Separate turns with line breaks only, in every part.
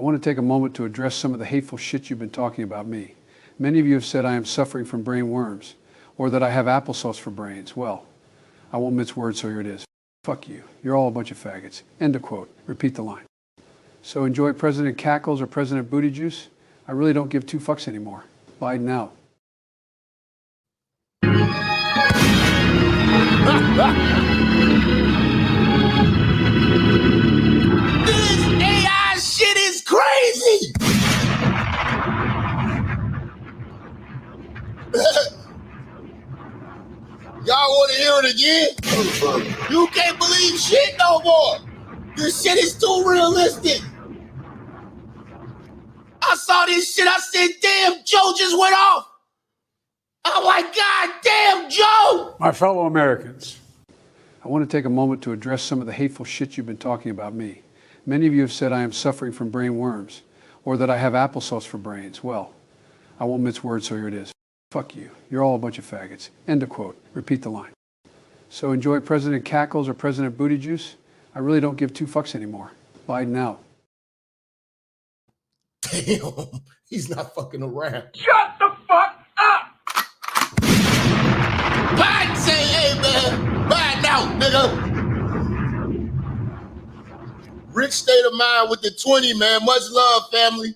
want to take a moment to address some of the hateful shit you've been talking about me. Many of you have said I am suffering from brain worms, or that I have applesauce for brains. Well, I won't mince words, so here it is. Fuck you. You're all a bunch of faggots. End of quote. Repeat the line. So enjoy President Cackles or President Booty Juice? I really don't give two fucks anymore. Biden out.
This AI shit is crazy. Y'all want to hear it again? You can't believe shit no more. This shit is too realistic. I saw this shit. I said, damn, Joe just went off. I'm like, God damn, Joe.
My fellow Americans, I want to take a moment to address some of the hateful shit you've been talking about me. Many of you have said I am suffering from brain worms, or that I have applesauce for brains. Well, I won't mince words, so here it is. Fuck you. You're all a bunch of faggots. End of quote. Repeat the line. So enjoy President Cackles or President Booty Juice? I really don't give two fucks anymore. Biden out.
Damn, he's not fucking around.
Shut the fuck up!
Biden say, hey man, Biden out, nigga. Rich state of mind with the 20, man. Much love, family.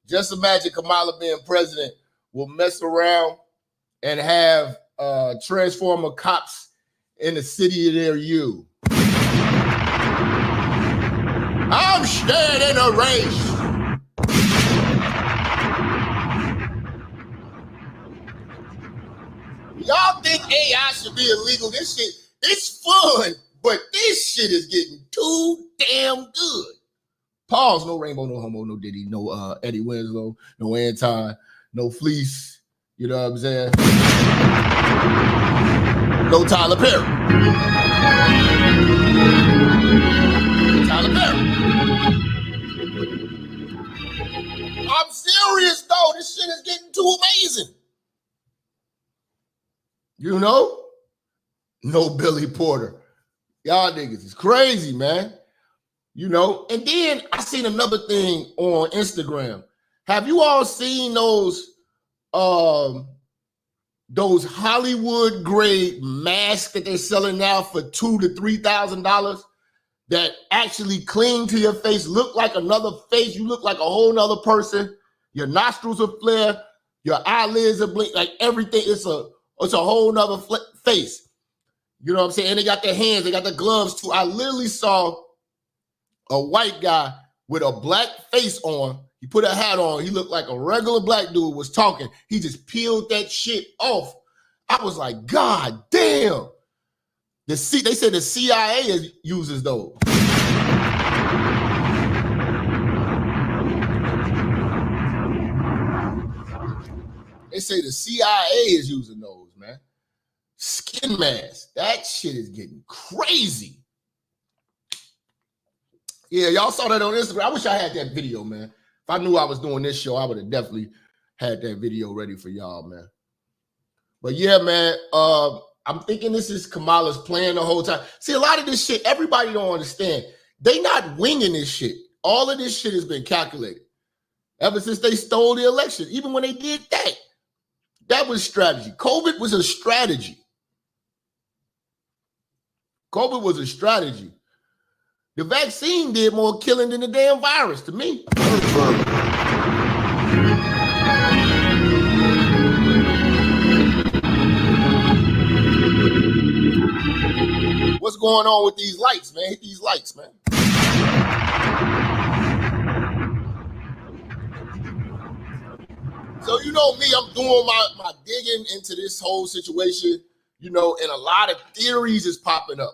Just imagine Kamala being president will mess around and have transformer cops in the city of their you. I'm staying in a race. Y'all think AI should be illegal? This shit, it's fun, but this shit is getting too damn good. Pause. No Rainbow, no Homo, no Diddy, no Eddie Winslow, no Anton, no Fleece. You know what I'm saying? No Tyler Perry. Tyler Perry. I'm serious though. This shit is getting too amazing. You know? No Billy Porter. Y'all niggas is crazy, man. You know? And then I seen another thing on Instagram. Have you all seen those Hollywood grade masks that they're selling now for $2,000 to $3,000 that actually cling to your face, look like another face? You look like a whole nother person. Your nostrils are flare, your eyelids are blink, like everything. It's a whole nother face. You know what I'm saying? And they got their hands, they got the gloves too. I literally saw a white guy with a black face on. He put a hat on. He looked like a regular black dude was talking. He just peeled that shit off. I was like, God damn. They said the CIA uses those. They say the CIA is using those, man. Skin masks. That shit is getting crazy. Yeah, y'all saw that on Instagram. I wish I had that video, man. If I knew I was doing this show, I would have definitely had that video ready for y'all, man. But yeah, man, I'm thinking this is Kamala's plan the whole time. See, a lot of this shit, everybody don't understand. They not winging this shit. All of this shit has been calculated. Ever since they stole the election, even when they did that, that was strategy. COVID was a strategy. COVID was a strategy. The vaccine did more killing than the damn virus to me. What's going on with these lights, man? Hit these lights, man. So you know me, I'm doing my digging into this whole situation, you know, and a lot of theories is popping up.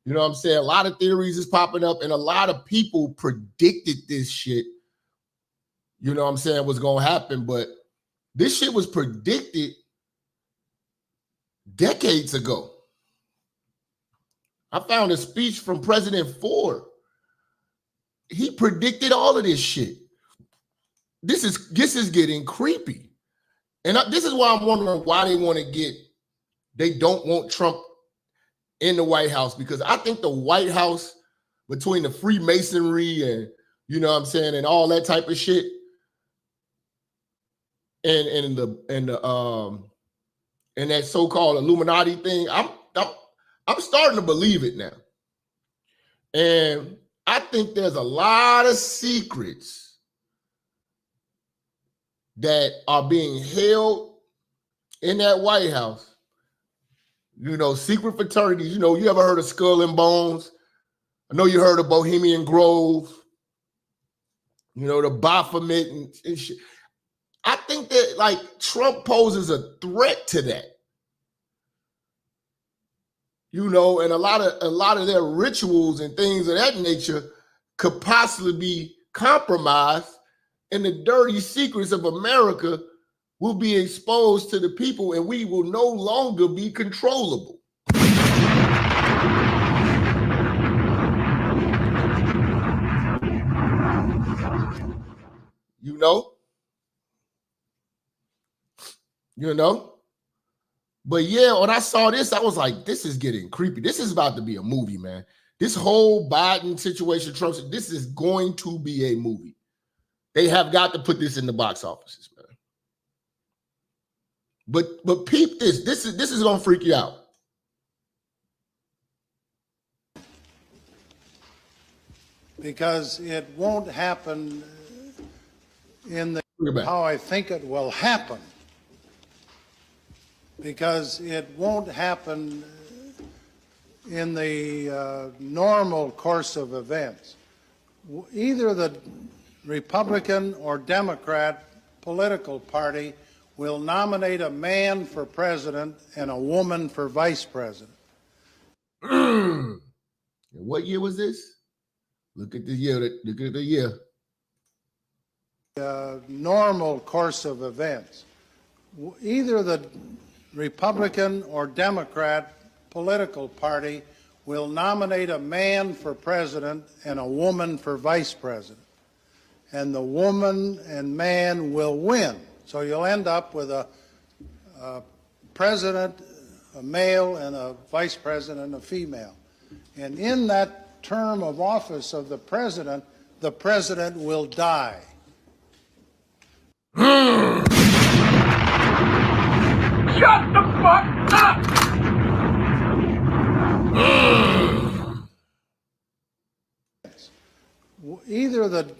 You know what I'm saying? A lot of theories is popping up, and a lot of people predicted this shit, you know what I'm saying, was going to happen. But this shit was predicted decades ago. I found a speech from President Ford. He predicted all of this shit. This is getting creepy. And this is why I'm wondering why they want to get they don't want Trump in the White House, because I think the White House, between the Freemasonry and, you know what I'm saying, and all that type of shit, and that so-called Illuminati thing, I'm starting to believe it now. And I think there's a lot of secrets that are being held in that White House. You know, secret fraternities. You know, you ever heard of Skull and Bones? I know you heard of Bohemian Grove. You know, the Baphomet and shit. I think that, like, Trump poses a threat to that. You know, and a lot of their rituals and things of that nature could possibly be compromised, and the dirty secrets of America will be exposed to the people, and we will no longer be controllable. You know? But yeah, when I saw this, I was like, this is getting creepy. This is about to be a movie, man. This whole Biden situation, Trump, this is going to be a movie. They have got to put this in the box offices, man. But peep this. This is gonna freak you out.
Because it won't happen in the how I think it will happen. Because it won't happen in the normal course of events. Either the Republican or Democrat political party will nominate a man for president and a woman for vice president.
What year was this? Look at the year. Look at the year.
Normal course of events. Either the Republican or Democrat political party will nominate a man for president and a woman for vice president. And the woman and man will win. So you'll end up with a president, a male, and a vice president, a female. And in that term of office of the president will die.
Shut the fuck up!
Either the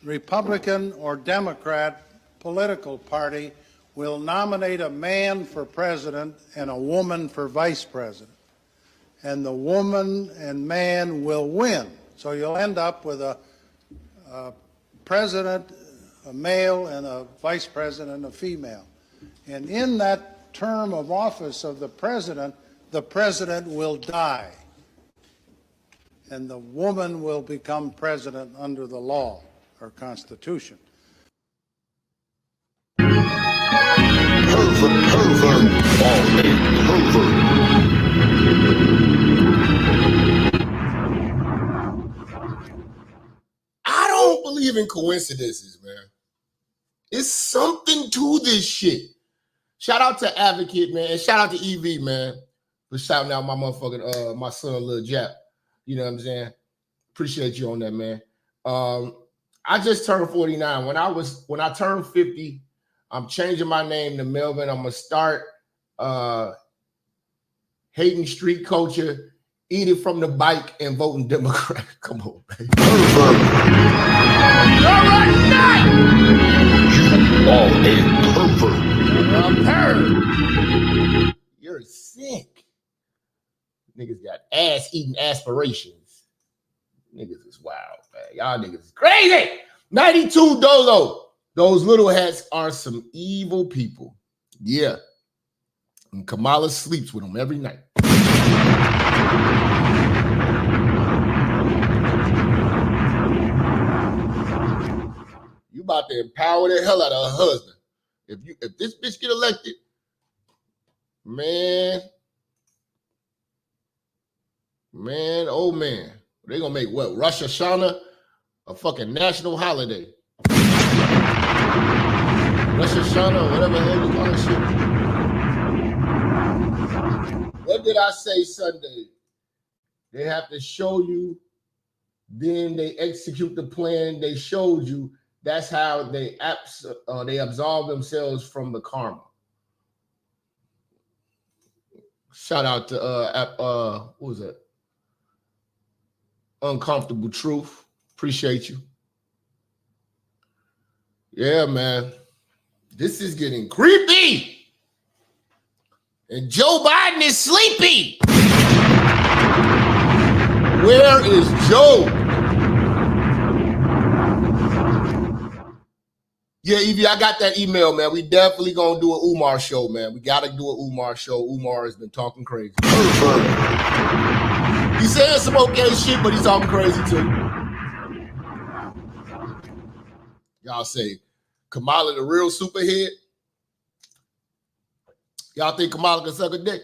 Republican or Democrat political party will nominate a man for president and a woman for vice president. And the woman and man will win. So you'll end up with a president, a male, and a vice president, a female. And in that term of office of the president will die. And the woman will become president under the law or Constitution.
I don't believe in coincidences, man. It's something to this shit. Shout out to Advocate, man, and shout out to EV, man, for shouting out my motherfucking my son, Lil Jap. You know what I'm saying? Appreciate you on that, man. I just turned 49. When I turned 50, I'm changing my name to Melvin. I'm gonna start hating street culture, eating from the bike, and voting Democrat. Come on, baby. You are a pervert. You're sick. Niggas got ass-eating aspirations. Niggas is wild, man. Y'all niggas is crazy. 92 Dolo. Those little hats are some evil people. Yeah. And Kamala sleeps with them every night. You about to empower the hell out of her husband. If this bitch get elected, man, oh man, they gonna make what, Rosh Hashanah a fucking national holiday. Rosh Hashanah or whatever the hell you call that shit. What did I say Sunday? They have to show you, then they execute the plan they showed you. That's how they absolve themselves from the karma. Shout out to what was that? Uncomfortable Truth. Appreciate you. Yeah, man. This is getting creepy. And Joe Biden is sleepy. Where is Joe? Yeah, Evie, I got that email, man. We definitely gonna do an Umar show, man. We gotta do an Umar show. Umar has been talking crazy. He's saying some okay shit, but he's talking crazy too. Y'all say Kamala the real superhead? Y'all think Kamala can suck a dick?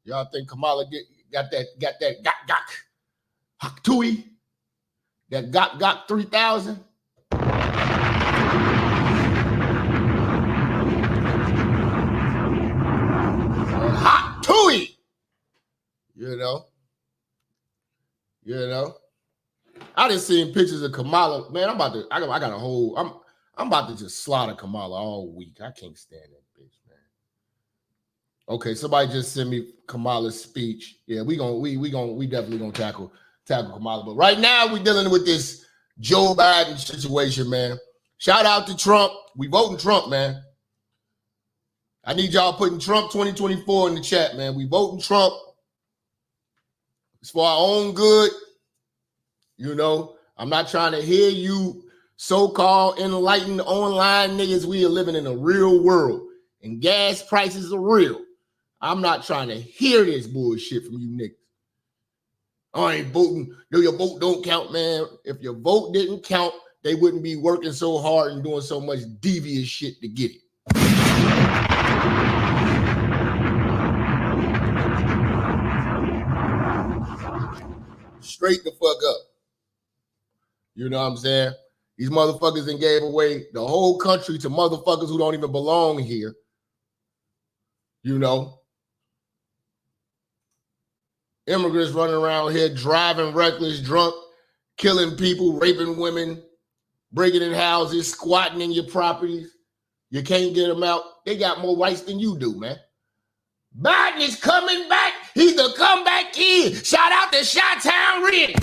Y'all think Kamala got that hak tui, that gok 3000? Hak tui, you know. I just seen pictures of Kamala. Man, I got a whole. I'm about to just slaughter Kamala all week. I can't stand that bitch, man. Okay, somebody just sent me Kamala's speech. Yeah, we definitely gonna tackle Kamala. But right now we dealing with this Joe Biden situation, man. Shout out to Trump. We voting Trump, man. I need y'all putting Trump 2024 in the chat, man. We voting Trump. It's for our own good. You know, I'm not trying to hear you so-called enlightened online niggas. We are living in a real world and gas prices are real. I'm not trying to hear this bullshit from you niggas. I ain't voting. Your vote don't count, man. If your vote didn't count, they wouldn't be working so hard and doing so much devious shit to get it. Straight the fuck up. You know what I'm saying? These motherfuckers done gave away the whole country to motherfuckers who don't even belong here. You know? Immigrants running around here driving reckless, drunk, killing people, raping women, breaking in houses, squatting in your properties. You can't get them out. They got more rights than you do, man. Biden is coming back. He's the comeback kid. Shout out to Chi-Town Rick.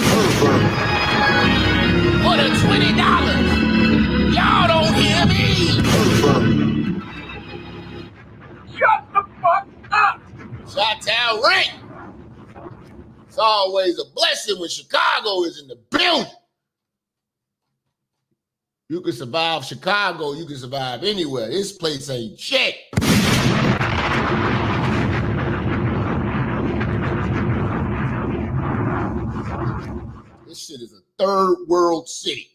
For the $20. Y'all don't hear me.
Shut the fuck up!
Chi-Town Rick. It's always a blessing when Chicago is in the building. You can survive Chicago, you can survive anywhere. This place ain't shit. This shit is a third world city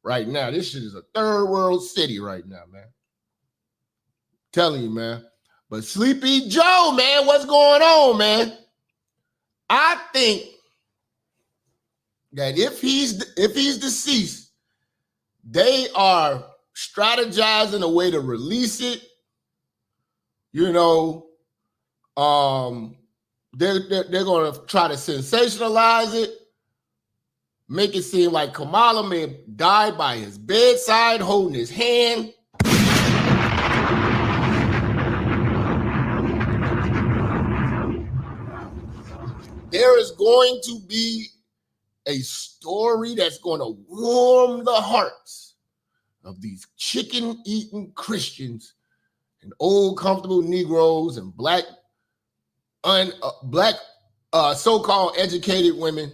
right now. This shit is a third world city right now, man. Telling you, man. But Sleepy Joe, man, what's going on, man? I think that if he's deceased, they are strategizing a way to release it. You know, they're going to try to sensationalize it, make it seem like Kamala may have died by his bedside, holding his hand. There is going to be a story that's going to warm the hearts of these chicken-eating Christians and old comfortable Negroes and black so-called educated women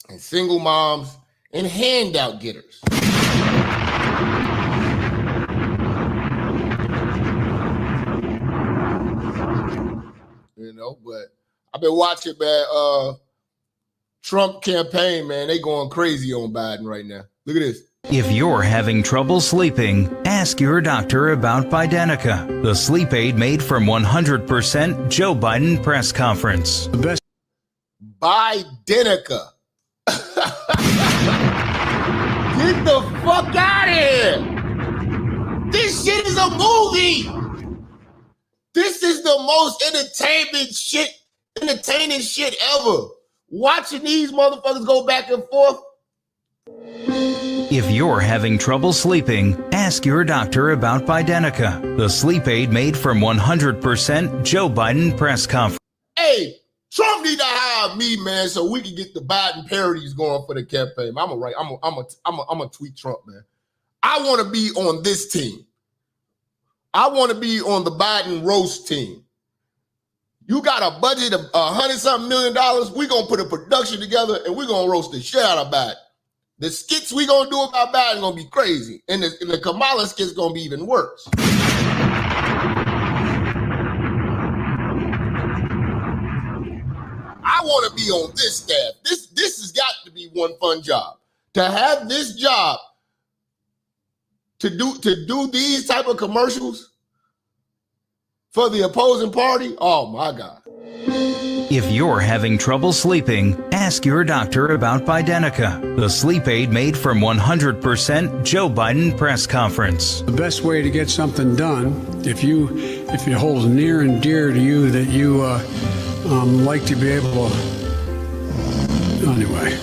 and single moms and handout getters. You know, but I've been watching, man, Trump campaign, man. They going crazy on Biden right now. Look at this.
If you're having trouble sleeping, ask your doctor about Bidenica, the sleep aid made from 100% Joe Biden press conference.
Bidenica. Get the fuck out of here. This shit is a movie. This is the most entertaining shit ever. Watching these motherfuckers go back and forth.
If you're having trouble sleeping, ask your doctor about Bidenica, the sleep aid made from 100% Joe Biden press conference.
Hey, Trump need to hire me, man, so we can get the Biden parodies going for the campaign. I'm a tweet Trump, man. I want to be on this team. I want to be on the Biden roast team. You got a budget of $100-something million. We're going to put a production together and we're going to roast the shit out of Biden. The skits we going to do about Biden going to be crazy. And the Kamala skit's going to be even worse. I want to be on this staff. This has got to be one fun job. To have this job, to do these type of commercials for the opposing party, oh my God.
If you're having trouble sleeping, ask your doctor about Bidenica, the sleep aid made from 100% Joe Biden press conference.
The best way to get something done, if it holds near and dear to you that you like to be able to, anyway.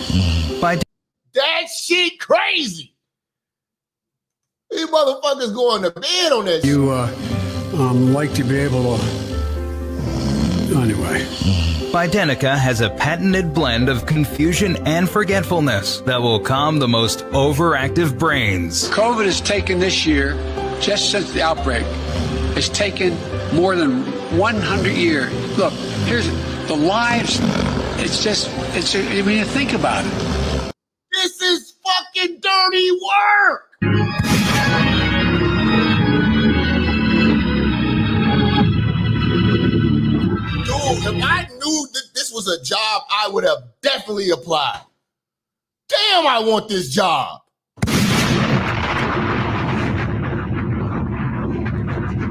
That shit crazy. These motherfuckers going to bed on that shit.
You like to be able to, anyway.
Bidenica has a patented blend of confusion and forgetfulness that will calm the most overactive brains.
COVID has taken this year, just since the outbreak, has taken more than 100 years. Look, here's the lives. I mean, think about it.
This is fucking dirty work. Dude, if I knew that this was a job, I would have definitely applied. Damn, I want this job.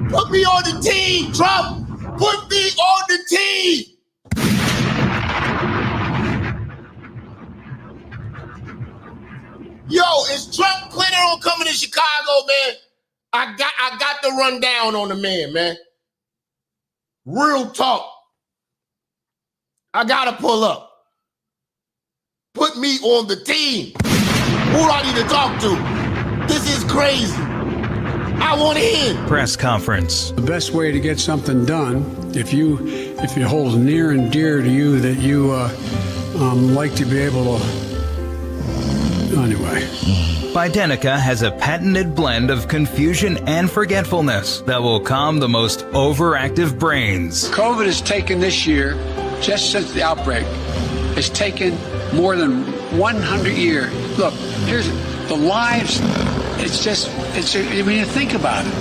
Put me on the team, Trump. Put me on the team. Yo, is Trump planning on coming to Chicago, man? I got to run down on the man. Real talk. I gotta pull up. Put me on the team. Who do I need to talk to? This is crazy. I want in.
Press conference.
The best way to get something done, if it holds near and dear to you that you like to be able to, anyway.
Bidenica has a patented blend of confusion and forgetfulness that will calm the most overactive brains.
COVID has taken this year, just since the outbreak, has taken more than 100 years. Look, here's the lives. I mean, think about it.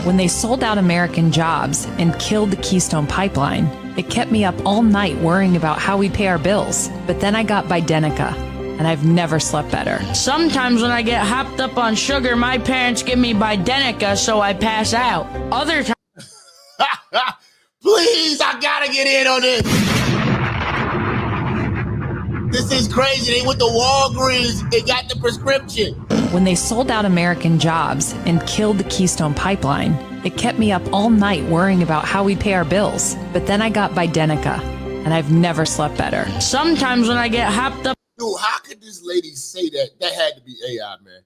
When they sold out American jobs and killed the Keystone Pipeline, it kept me up all night worrying about how we pay our bills. But then I got Bidenica, and I've never slept better.
Sometimes when I get hopped up on sugar, my parents give me Bidenica so I pass out. Other times...
Please, I gotta get in on this. This is crazy. They went to Walgreens. They got the prescription.
When they sold out American jobs and killed the Keystone Pipeline, it kept me up all night worrying about how we pay our bills. But then I got Bidenica, and I've never slept better.
Sometimes when I get hopped up...
Dude, how could this lady say that? That had to be AI, man.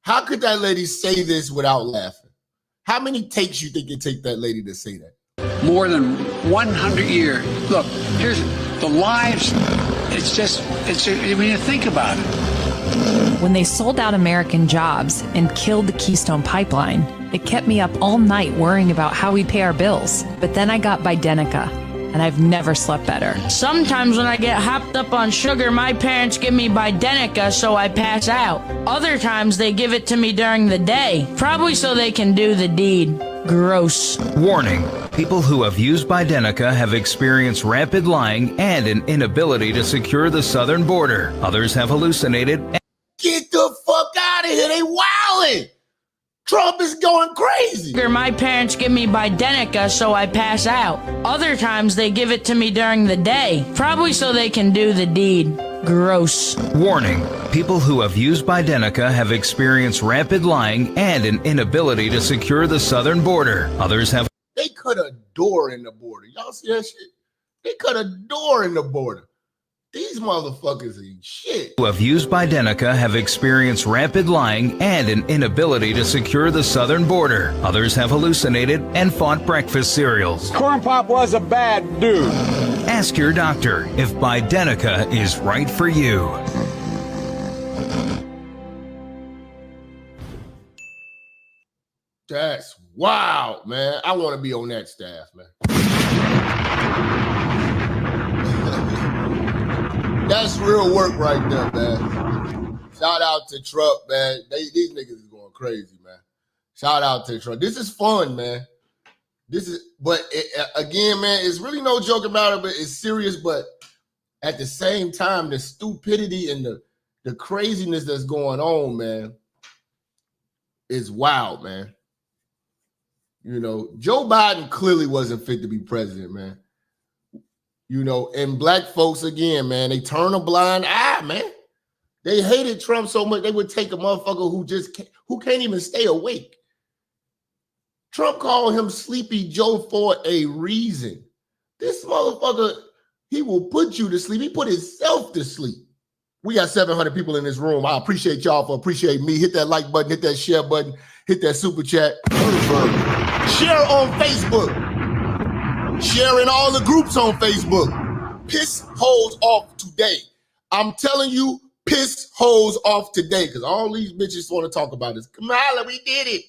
How could that lady say this without laughing? How many takes you think it take that lady to say that?
More than 100 years. Look, here's the lives. I mean, think about it.
When they sold out American jobs and killed the Keystone Pipeline, it kept me up all night worrying about how we pay our bills. But then I got Bidenica, and I've never slept better.
Sometimes when I get hopped up on sugar, my parents give me Bidenica so I pass out. Other times they give it to me during the day, probably so they can do the deed. Gross.
Warning. People who have used Bidenica have experienced rapid lying and an inability to secure the southern border. Others have hallucinated.
Get the fuck out of here. They wildin'. Trump is going crazy.
My parents give me Bidenica so I pass out. Other times they give it to me during the day, probably so they can do the deed. Gross.
Warning. People who have used Bidenica have experienced rampant lying and an inability to secure the southern border. Others have.
They cut a door in the border. Y'all see that shit? They cut a door in the border. These motherfuckers ain't shit.
Who have used Bidenica have experienced rampant lying and an inability to secure the southern border. Others have hallucinated and fought breakfast cereals.
Corn Pop was a bad dude.
Ask your doctor if Bidenica is right for you.
That's wild, man. I want to be on that staff, man. That's real work right there, man. Shout out to Trump, man. These niggas is going crazy, man. Shout out to Trump. This is fun, man. Again, man, it's really no joke about it, but it's serious. But at the same time, the stupidity and the craziness that's going on, man, is wild, man. You know, Joe Biden clearly wasn't fit to be president, man. You know, and black folks, again, man, they turn a blind eye, man. They hated Trump so much they would take a motherfucker who can't even stay awake. Trump called him Sleepy Joe for a reason. This motherfucker, he will put you to sleep. He put himself to sleep. We got 700 people in this room. I appreciate y'all for appreciating me. Hit that like button, hit that share button, hit that super chat. Share on Facebook. Share in all the groups on Facebook. Piss holes off today. I'm telling you, piss holes off today, because all these bitches want to talk about is Kamala, we did it.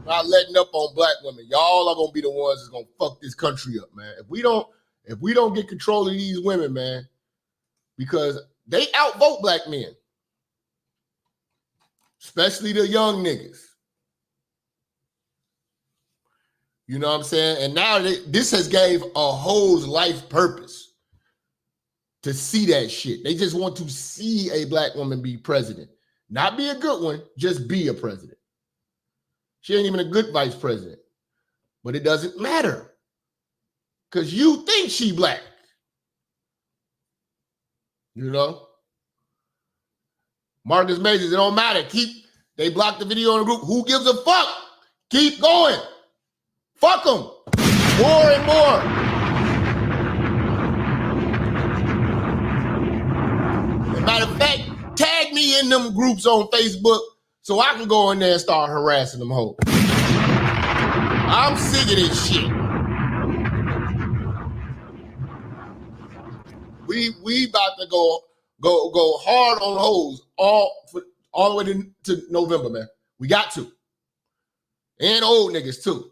Not letting up on black women. Y'all are gonna be the ones that's gonna fuck this country up, man. If we don't get control of these women, man, because they outvote black men, especially the young niggas. You know what I'm saying? And now this has gave a hoe's life purpose to see that shit. They just want to see a black woman be president. Not be a good one, just be a president. She ain't even a good vice president. But it doesn't matter. Because you think she black. You know? Marcus Majors, it don't matter. They blocked the video in the group. Who gives a fuck? Keep going. Fuck them. More and more. As a matter of fact, tag me in them groups on Facebook so I can go in there and start harassing them hoes. I'm sick of this shit. We about to go hard on hoes all the way to November, man. We got to. And old niggas too.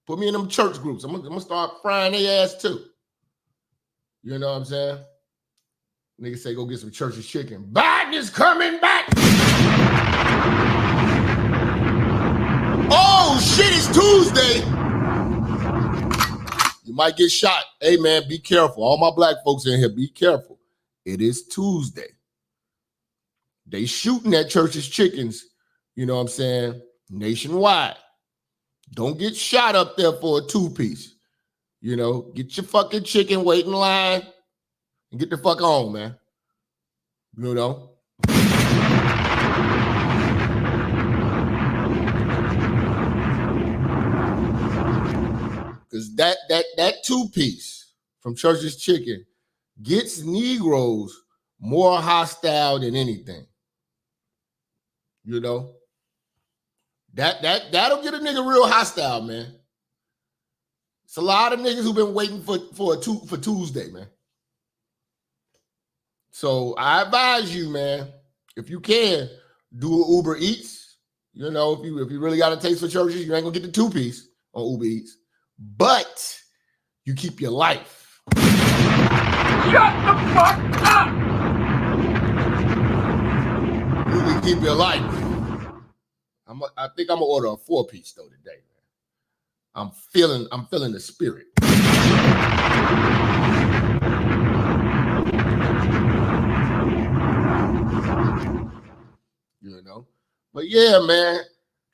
Put me in them church groups. I'm gonna start frying their ass too. You know what I'm saying? Niggas say go get some church's chicken. Biden is coming back. Oh shit, it's Tuesday. You might get shot. Hey man, be careful. All my black folks in here, be careful. It is Tuesday. They shooting at church's chickens, you know what I'm saying, nationwide. Don't get shot up there for a two-piece. You know, get your fucking chicken, wait in line, and get the fuck on, man. You know? Because that two-piece from Church's Chicken gets Negroes more hostile than anything. You know? That'll get a nigga real hostile, man. It's a lot of niggas who've been waiting for Tuesday, man. So I advise you, man, if you can, do an Uber Eats. You know, if you really got a taste for churches, you ain't gonna get the two-piece on Uber Eats. But you keep your life.
Shut the fuck up!
You can keep your life. I think I'm gonna order a 4-piece though today, man. I'm feeling the spirit. You know, but yeah, man.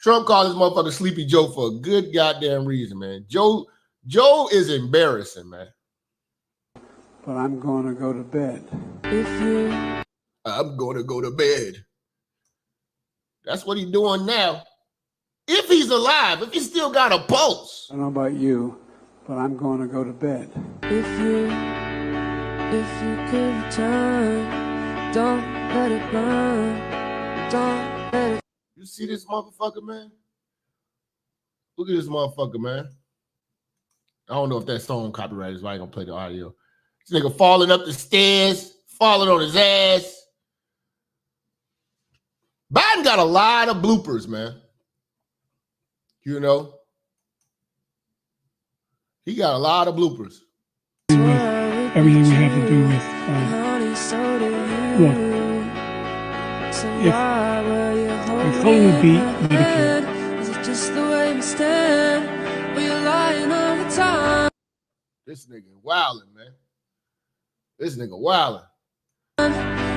Trump called this motherfucker Sleepy Joe for a good goddamn reason, man. Joe is embarrassing, man.
But I'm going to go to bed.
I'm going to go to bed. That's what he's doing now. If he's alive, if he still got a pulse.
I don't know about you, but I'm going to go to bed.
If you could return, don't let it burn. Don't let it.
You see this motherfucker, man? Look at this motherfucker, man. I don't know if that song copyrighted, so I ain't gonna play the audio. This nigga falling up the stairs, falling on his ass. Biden got a lot of bloopers, man. You know? He got a lot of bloopers.
Everything we have to do with look, if we fully beat Medicare,
Is it just the way we stand? Or you're lying all the time?
This nigga wildin', man. This nigga wildin'.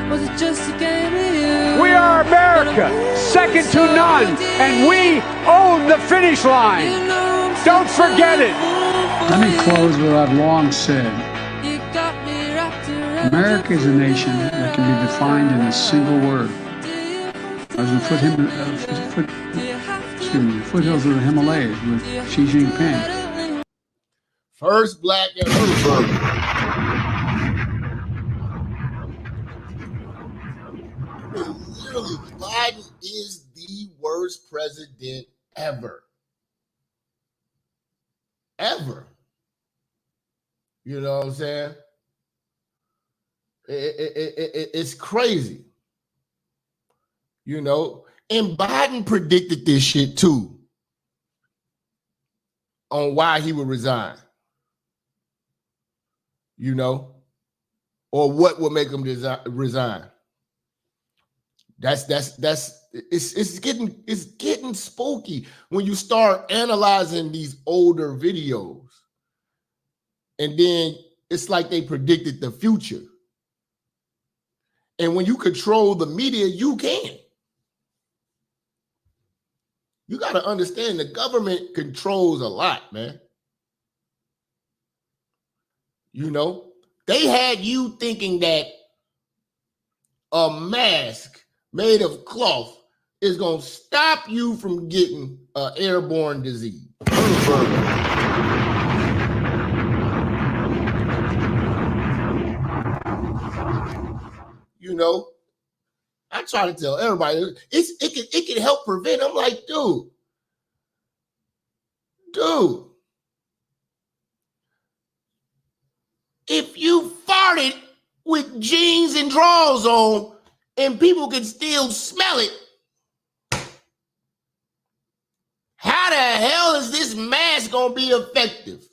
Was it just a game of you?
We are America, second to none, and we own the finish line. Don't forget it.
Let me close with what I've long said.
You got me wrapped around.
America is a nation that can be defined in a single word. I was in the foothills of the Himalayas with Xi Jinping.
First black ever. Literally, Biden is the worst president ever. Ever. You know what I'm saying? It's crazy. You know? And Biden predicted this shit too on why he would resign. You know? Or what would make him resign. It's getting spooky when you start analyzing these older videos. And then it's like they predicted the future. And when you control the media, you can. You got to understand the government controls a lot, man. You know, they had you thinking that a mask made of cloth is going to stop you from getting an airborne disease. You know, I try to tell everybody it can help prevent. I'm like, dude, if you farted with jeans and drawers on and people can still smell it, how the hell is this mask gonna be effective?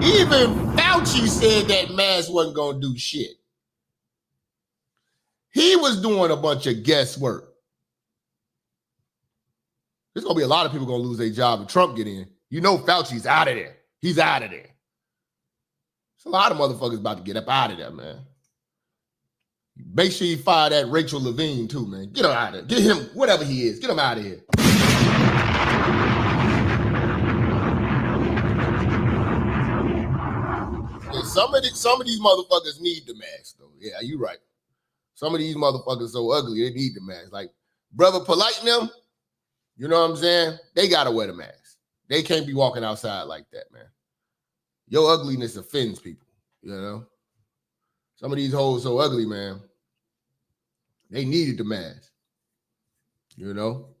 Even Fauci said that mask wasn't gonna do shit. He was doing a bunch of guesswork. There's gonna be a lot of people gonna lose their job if Trump get in. You know Fauci's out of there. He's out of there. There's a lot of motherfuckers about to get up out of there, man. Make sure you fire that Rachel Levine too, man. Get her out of there. Get him, whatever he is, get him out of here. And some of these motherfuckers need the mask, though. Yeah, you're right. Some of these motherfuckers so ugly, they need the mask. Like, Brother Polite and them, you know what I'm saying? They gotta wear the mask. They can't be walking outside like that, man. Your ugliness offends people, you know? Some of these hoes so ugly, man. They needed the mask. You know?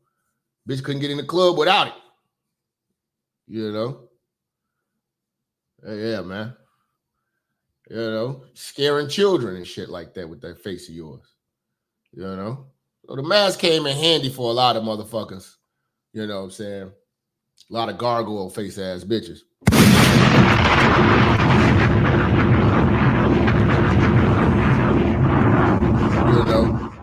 Bitch couldn't get in the club without it. You know? Yeah, man. You know, scaring children and shit like that with that face of yours. You know? So the mask came in handy for a lot of motherfuckers. You know what I'm saying? A lot of gargoyle face ass bitches. You know?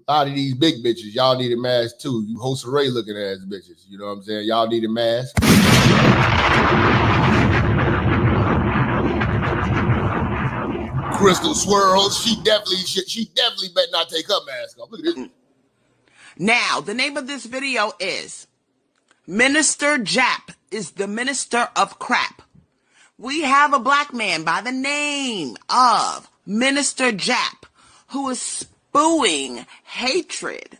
A lot of these big bitches, y'all need a mask too. You Jose Ray looking ass bitches. You know what I'm saying? Y'all need a mask. crystal swirls. She definitely better not take her mask off. Look at this.
Now, the name of this video is Minister Jap is the Minister of Crap. We have a black man by the name of Minister Jap who is spewing hatred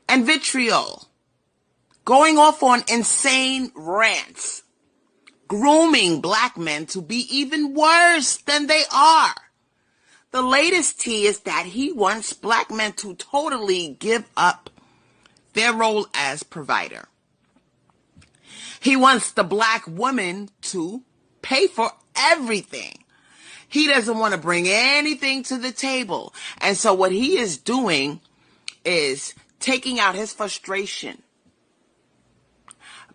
and vitriol, going off on insane rants, grooming black men to be even worse than they are. The latest tea is that he wants black men to totally give up their role as provider. He wants the black woman to pay for everything. He doesn't want to bring anything to the table. And so what he is doing is taking out his frustration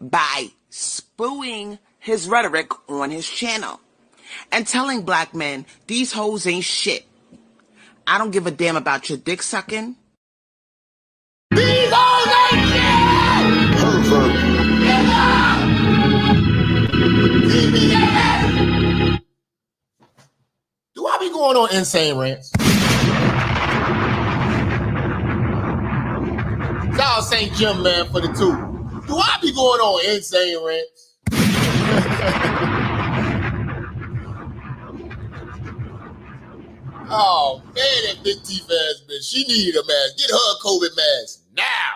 by spewing his rhetoric on his channel and telling black men, these hoes ain't shit. I don't give a damn about your dick sucking.
These hoes ain't shit! Do I be going on insane rants? Shout out St. Jim, man, for the 2. Do I be going on insane rants? Oh, man, that big teeth ass bitch. She needed a mask. Get her a COVID mask now.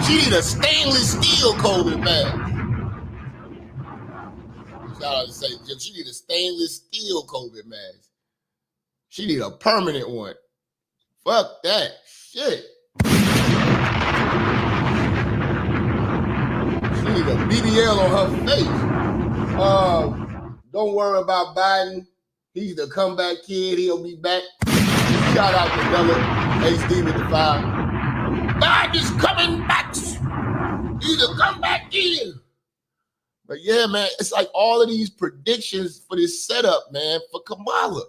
She need a stainless steel COVID mask. Shout out to St. Jim. She need a stainless steel COVID mask. She need a permanent one. Fuck that shit. She need a BBL on her face. Don't worry about Biden. He's the comeback kid. He'll be back. Shout out to Bella HD with the 5. Biden is coming back. He's a comeback kid. But yeah, man, it's like all of these predictions for this setup, man, for Kamala.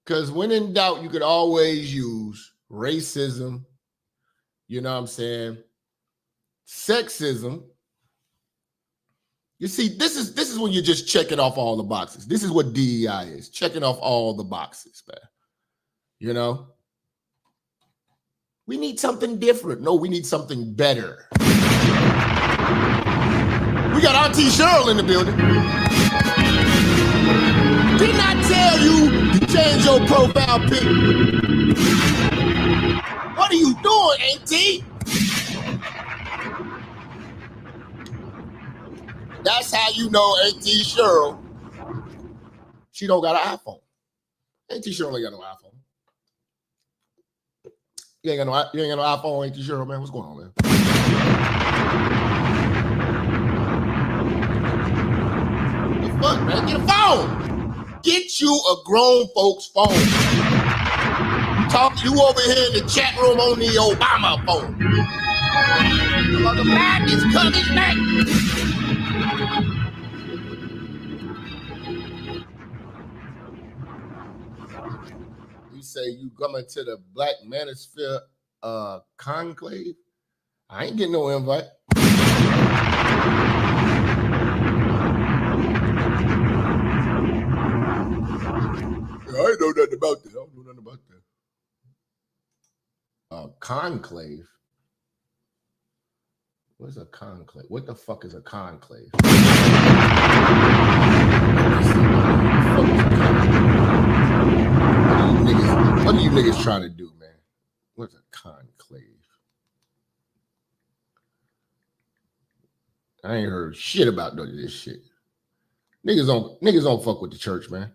Because when in doubt, you could always use racism, you know what I'm saying, sexism. You see, this is when you're just checking off all the boxes. This is what DEI is, checking off all the boxes, man. You know? We need something different. No, we need something better. We got Auntie Cheryl in the building. Didn't I tell you to change your profile pic? What are you doing, Auntie? That's how you know Auntie Cheryl. She don't got an iPhone. Auntie Cheryl ain't got no iPhone. You ain't got no iPhone, Auntie Cheryl, man. What's going on, man? The fuck, man? Get a phone. Get you a grown folks phone. You over here in the chat room on the Obama phone. The man is coming back. You say you coming to the Black Manosphere conclave? I ain't getting no invite. I ain't know nothing about that. I don't know nothing about that. Conclave? What's a conclave? What the fuck is a conclave? What are you niggas trying to do, man? What's a conclave? I ain't heard shit about none of this shit. Niggas don't fuck with the church, man.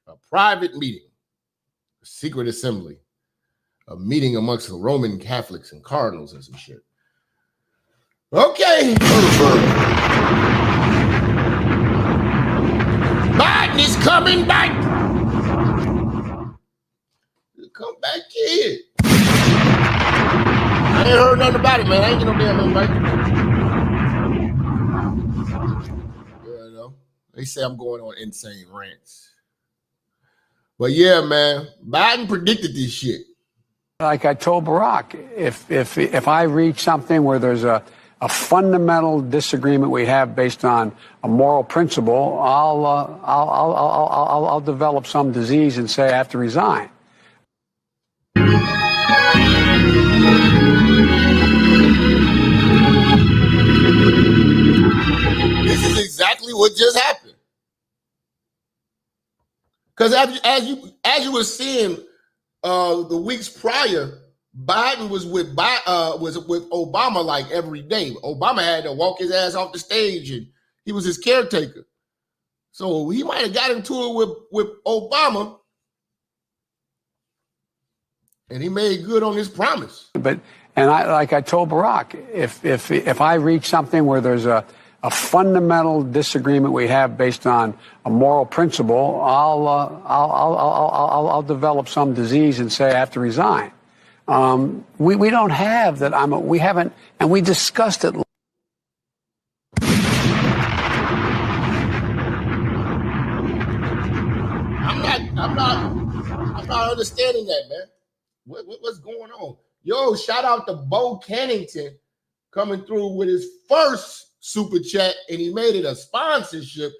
A private meeting, a secret assembly, a meeting amongst the Roman Catholics and cardinals and some shit. Okay. Biden is coming back. Come back here. I ain't heard nothing about it, man. I ain't get no damn invite. You know, they say I'm going on insane rants. But yeah, man, Biden predicted this shit.
Like I told Barack, if I reach something where there's a fundamental disagreement we have based on a moral principle, I'll develop some disease and say I have to resign.
This is exactly what just happened. Because as you were seeing the weeks prior, Biden was with Obama like every day. Obama had to walk his ass off the stage, and he was his caretaker. So he might have got into it with Obama, and he made good on his promise.
Like I told Barack, if I reach something where there's a fundamental disagreement we have based on a moral principle, I'll develop some disease and say I have to resign. We don't have that. We haven't, and we discussed it.
I'm not understanding that, man. What's going on? Yo, shout out to Bo Cannington coming through with his first super chat, and he made it a sponsorship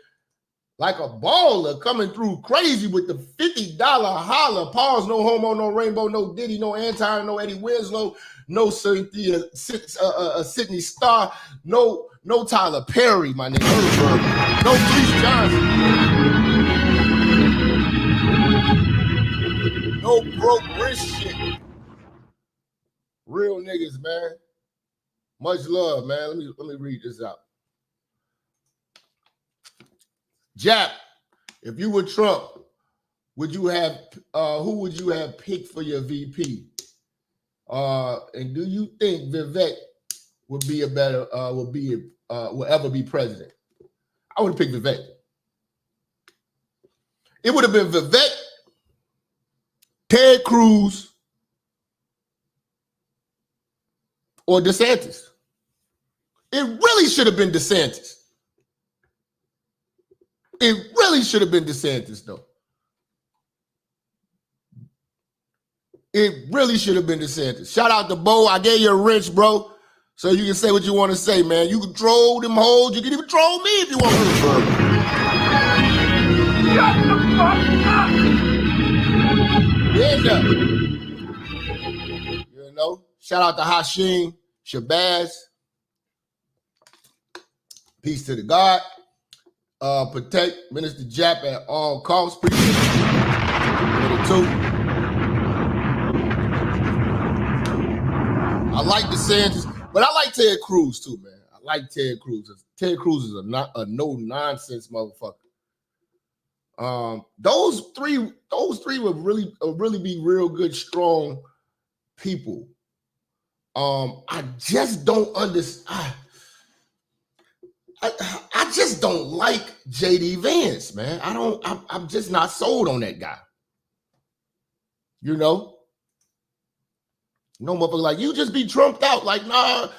like a baller, coming through crazy with the $50 holler. Pause, no homo, no rainbow, no Diddy, no Anti, no Eddie Winslow, no Cynthia, Sydney Starr, no Tyler Perry, my nigga. No Reese Johnson. No broke rich shit. Real niggas, man. Much love, man. Let me read this out. Jap, if you were Trump, would you have who would you have picked for your VP? And do you think Vivek would be a better will ever be president? I would have picked Vivek. It would have been Vivek, Ted Cruz, or DeSantis. It really should have been DeSantis. It really should have been DeSantis, though. It really should have been DeSantis. Shout out to Bo. I gave you a wrench, bro, so you can say what you want to say, man. You can troll them hoes. You can even troll me if you want to. Shut the fuck up. Yeah. You know, shout out to Hashim Shabazz. Peace to the God. Protect Minister Jap at all costs. Appreciate it. Too. I like DeSantis, but I like Ted Cruz too, man. I like Ted Cruz. Ted Cruz is a no-nonsense motherfucker. Those three would really be real good, strong people. I just don't understand. I just don't like JD Vance, man. I'm just not sold on that guy. You know? No motherfucker like, you just be trumped out. Like, nah,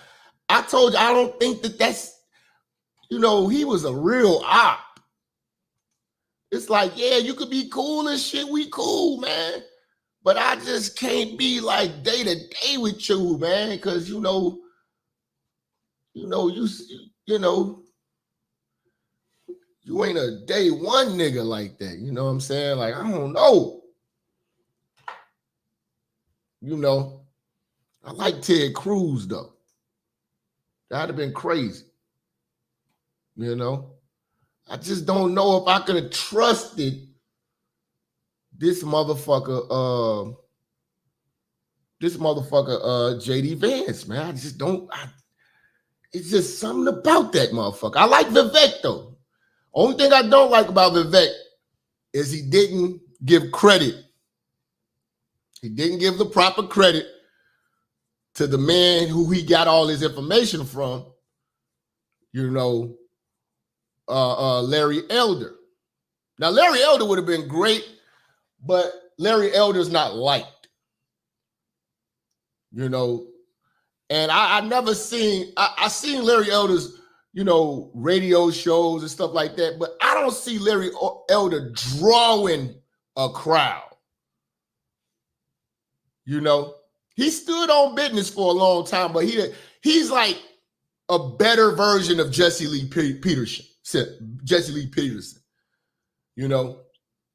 I told you, I don't think that's, you know, he was a real op. It's like, yeah, you could be cool and shit. We cool, man. But I just can't be like day to day with you, man. Cause you know, you ain't a day one nigga like that. You know what I'm saying? Like, I don't know. You know, I like Ted Cruz, though. That'd have been crazy. You know? I just don't know if I could have trusted this motherfucker, JD Vance, man. I just don't. It's just something about that motherfucker. I like Vivek, though. Only thing I don't like about Vivek is he didn't give credit. He didn't give the proper credit to the man who he got all his information from, you know, Larry Elder. Now, Larry Elder would have been great, but Larry Elder's not liked, you know. And I never seen, I seen Larry Elder's, you know, radio shows and stuff like that, but I don't see Larry Elder drawing a crowd. You know, He stood on business for a long time, but he's like a better version of Jesse Lee Peterson. Jesse Lee Peterson. You know,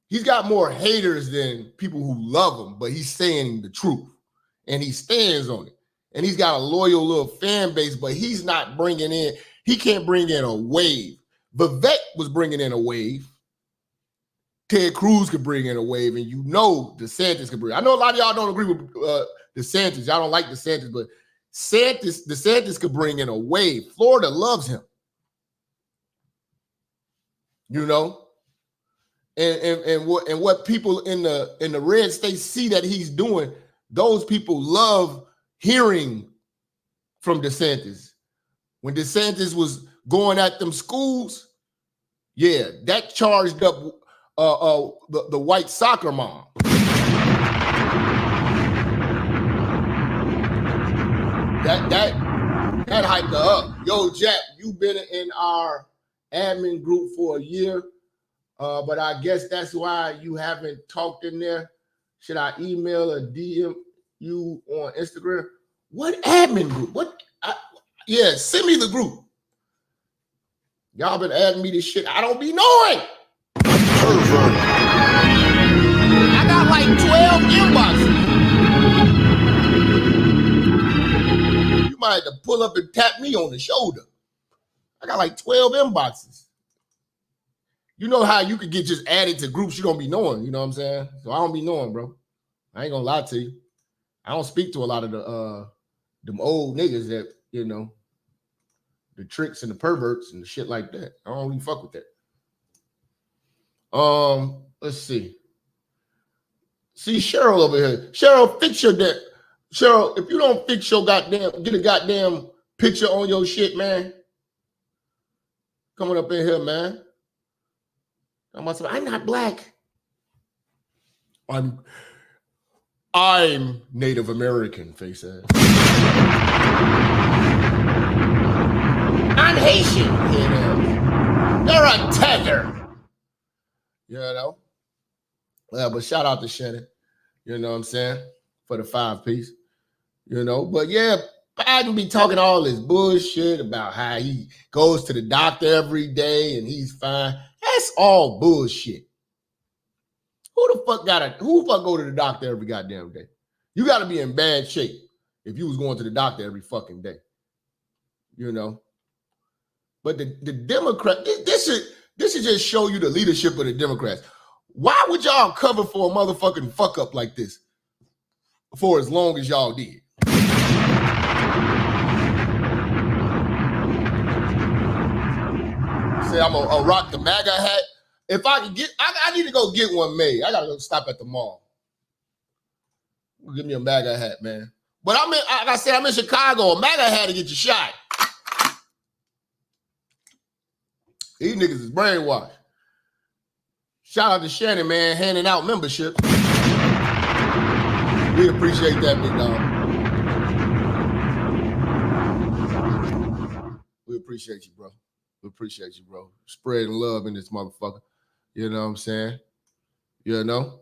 he's got more haters than people who love him, but he's saying the truth and he stands on it. And he's got a loyal little fan base, but he's not bringing in, he can't bring in a wave. Vivek was bringing in a wave. Ted Cruz could bring in a wave, and you know DeSantis could bring. I know a lot of y'all don't agree with DeSantis. Y'all don't like DeSantis, but DeSantis could bring in a wave. Florida loves him. You know? And what people in the red states see that he's doing, those people love hearing from DeSantis. When DeSantis was going at them schools, yeah, that charged up the white soccer mom. That hyped her up. Yo, Jap, you've been in our admin group for a year, but I guess that's why you haven't talked in there. Should I email or DM you on Instagram? What admin group? Yeah, send me the group. Y'all been adding me this shit. I don't be knowing. I got like 12 inboxes. You might have to pull up and tap me on the shoulder. I got like 12 inboxes. You know how you could get just added to groups you don't be knowing, you know what I'm saying? So I don't be knowing, bro. I ain't gonna lie to you. I don't speak to a lot of them old niggas that, you know, the tricks and the perverts and the shit like that. I don't really fuck with that. Let's see. See Cheryl over here. Cheryl, fix your debt. Cheryl, if you don't fix your goddamn, get a goddamn picture on your shit, man. Coming up in here, man. I'm not black. I'm Native American, face ass. I'm Haitian. You know. They're a tether. You know? Yeah, but shout out to Shannon. You know what I'm saying? For the 5-piece. You know, but yeah, Biden be talking all this bullshit about how he goes to the doctor every day and he's fine. That's all bullshit. Who the fuck go to the doctor every goddamn day? You got to be in bad shape if you was going to the doctor every fucking day. You know? But the Democrat, this should just show you the leadership of the Democrats. Why would y'all cover for a motherfucking fuck up like this for as long as y'all did? Say I'm gonna rock the MAGA hat. If I can get, I need to go get one made. I gotta go stop at the mall. Give me a MAGA hat, man. But like I said, I'm in Chicago. A MAGA hat to get you shot. These niggas is brainwashed. Shout out to Shannon, man, handing out memberships. We appreciate that, big dog. We appreciate you, bro. We appreciate you, bro. Spreading love in this motherfucker. You know what I'm saying? You know?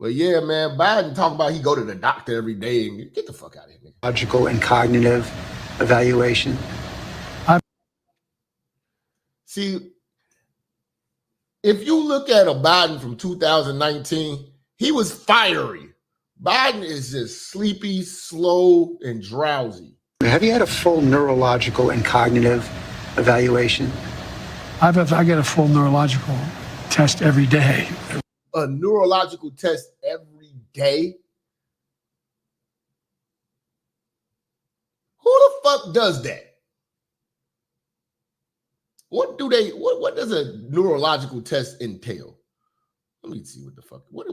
But yeah, man, Biden talking about he go to the doctor every day and get the fuck out of here, nigga.
Logical and cognitive evaluation.
See, if you look at a Biden from 2019, he was fiery. Biden is just sleepy, slow, and drowsy.
Have you had a full neurological and cognitive evaluation?
I get a full neurological test every day.
A neurological test every day? Who the fuck does that? What does a neurological test entail? Let me see what the fuck. What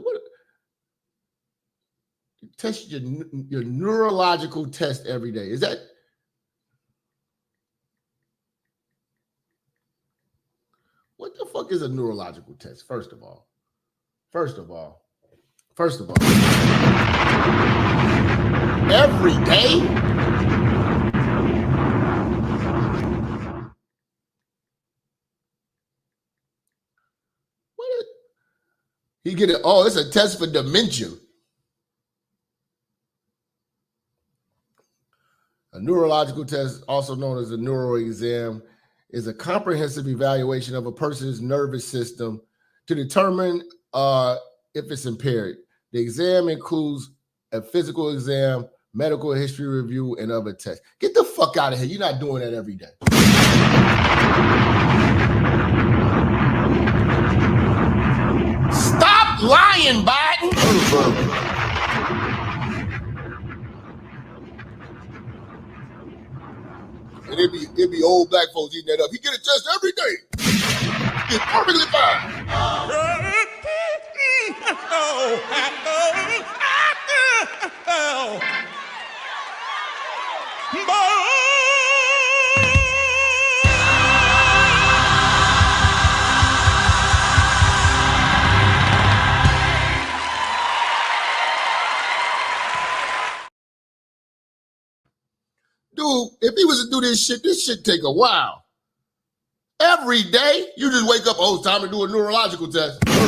test your neurological test every day. Is that what the fuck is a neurological test? First of all. Every day? He get it. Oh, it's a test for dementia. A neurological test, also known as a neuro exam, is a comprehensive evaluation of a person's nervous system to determine if it's impaired. The exam includes a physical exam, medical history review, and other tests. Get the fuck out of here. You're not doing that every day. Stop lying, Biden. And it'd be old black folks eating that up. He get a test every day. It's perfectly fine. Dude, if he was to do this shit take a while. Every day, you just wake up, oh, it's time to do a neurological test. Get the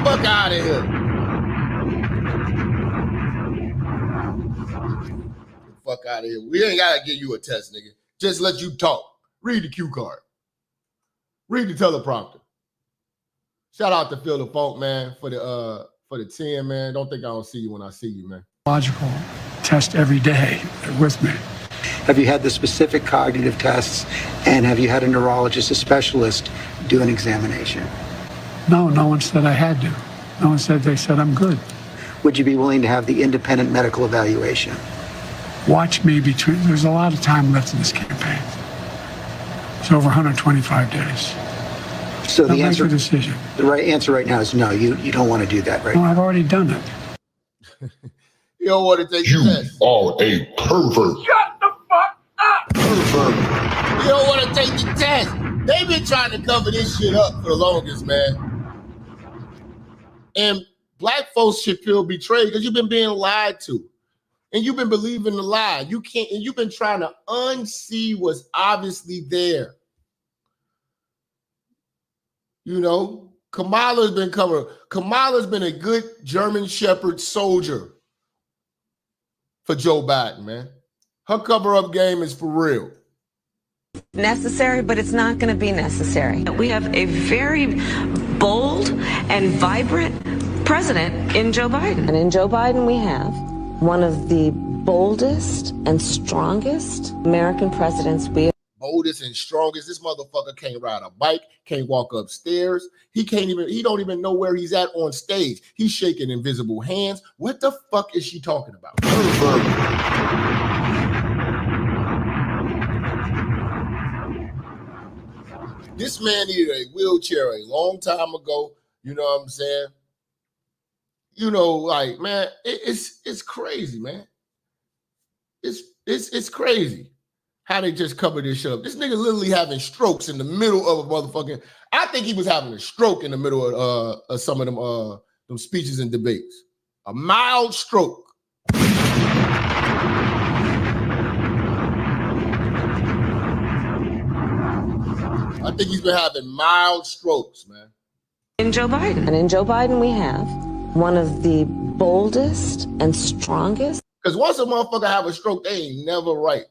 fuck out of here. Get the fuck out of here. We ain't gotta give you a test, nigga. Just let you talk. Read the cue card. Read the teleprompter. Shout out to Phil the Funk, man, for the 10, man. Don't think I don't see you when I see you, man.
Logical test every day with me.
Have you had the specific cognitive tests, and have you had a neurologist, a specialist, do an examination?
No one said I had to. No one said, they said I'm good.
Would you be willing to have the independent medical evaluation?
Watch me there's a lot of time left in this campaign. It's over 125 days.
So the answer,
make a decision.
The right answer right now is no, you don't want to do that right
No,
now.
I've already done it.
You don't want to take the test.
You are a pervert.
Shut the fuck up. Pervert. You don't want to take the test. They've been trying to cover this shit up for the longest, man. And black folks should feel betrayed because you've been being lied to. And you've been believing the lie. You can't, and you've been trying to unsee what's obviously there. You know, Kamala's been a good German Shepherd soldier for Joe Biden, man. Her cover-up game is for real.
Necessary, but it's not going to be necessary. We have a very bold and vibrant president in Joe Biden. And in Joe Biden, we have one of the boldest and strongest American presidents we have.
Boldest and strongest. This motherfucker can't ride a bike, can't walk upstairs. He don't even know where he's at on stage. He's shaking invisible hands. What the fuck is she talking about? This man needed a wheelchair a long time ago. You know what I'm saying? You know, like, man, it's crazy, man. It's crazy how they just cover this shit up. This nigga literally having strokes in the middle of a motherfucking. I think he was having a stroke in the middle of some of them speeches and debates. A mild stroke. I think he's been having mild strokes, man.
In Joe Biden. And in Joe Biden, we have one of the boldest and strongest.
Because once a motherfucker have a stroke, they ain't never right.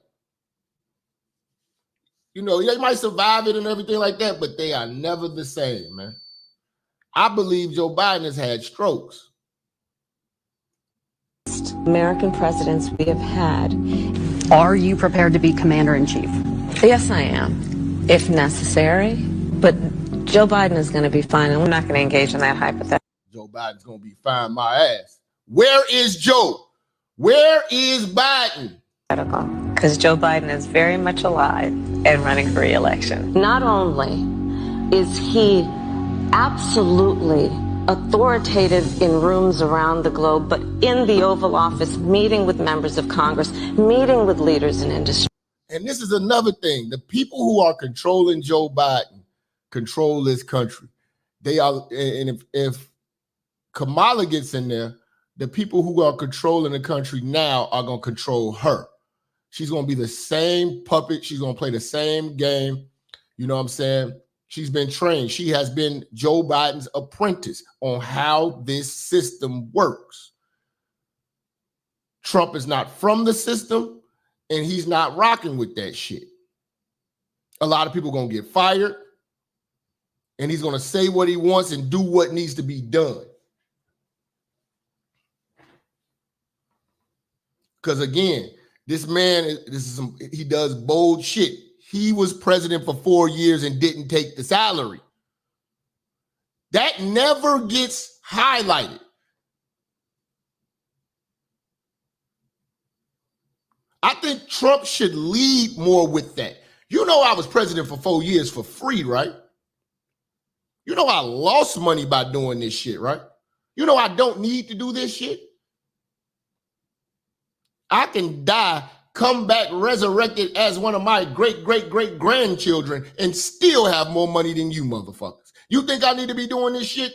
You know, they might survive it and everything like that, but they are never the same, man. I believe Joe Biden has had strokes.
American presidents we have had.
Are you prepared to be commander-in-chief?
Yes, I am, if necessary. But Joe Biden is going to be fine, and we're not going to engage in that hypothetical.
Joe Biden's going to be fine, my ass. Where is Joe? Where is Biden?
Because Joe Biden is very much alive and running for re-election. Not only is he absolutely authoritative in rooms around the globe, but in the Oval Office, meeting with members of Congress, meeting with leaders in industry.
And this is another thing. The people who are controlling Joe Biden control this country. They are, and if Kamala gets in there, the people who are controlling the country now are going to control her. She's going to be the same puppet. She's going to play the same game. You know what I'm saying? She's been trained. She has been Joe Biden's apprentice on how this system works. Trump is not from the system. and he's not rocking with that shit. A lot of people gonna get fired, and he's gonna say what he wants and do what needs to be done. Because again, this man, he does bold shit. He was president for 4 years and didn't take the salary. That never gets highlighted. I think Trump should lead more with that. You know, I was president for 4 years for free, right? You know, I lost money by doing this shit, right? You know, I don't need to do this shit. I can die, come back resurrected as one of my great-great-great-grandchildren and still have more money than you motherfuckers. You think I need to be doing this shit?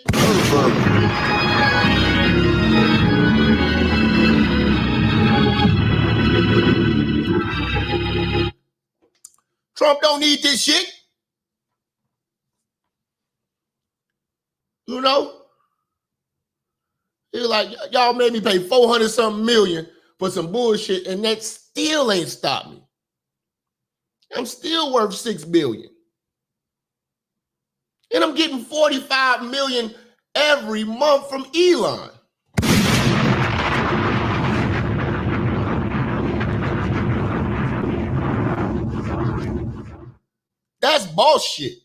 Trump don't need this shit. You know? He's like, y'all made me pay 400-something million for some bullshit, and that still ain't stopped me. I'm still worth $6 billion. And I'm getting $45 million every month from Elon. That's bullshit.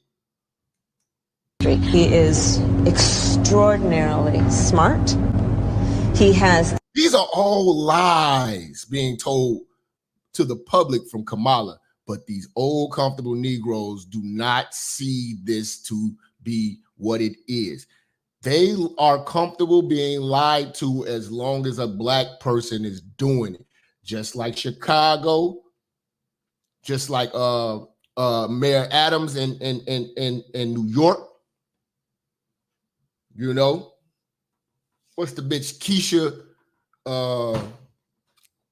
He is extraordinarily smart. He has...
These are all lies being told to the public from Kamala, but these old comfortable Negroes do not see this to be what it is. They are comfortable being lied to as long as a black person is doing it. Just like Chicago, just like Mayor Adams in New York. You know, what's the bitch Keisha?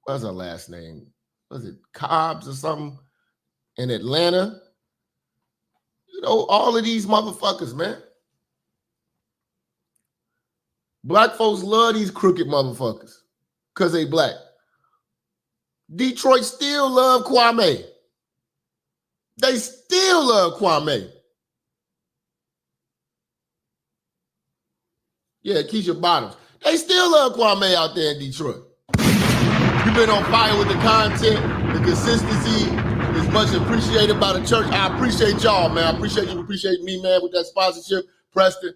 What's her last name? Was it Cobbs or something in Atlanta? You know, all of these motherfuckers, man. Black folks love these crooked motherfuckers because they black. Detroit still love Kwame. They still love Kwame. Yeah, Keisha Bottoms. They still love Kwame out there in Detroit. You've been on fire with the content. The consistency is much appreciated by the church. I appreciate y'all, man. I appreciate you appreciate me, man, with that sponsorship. Preston,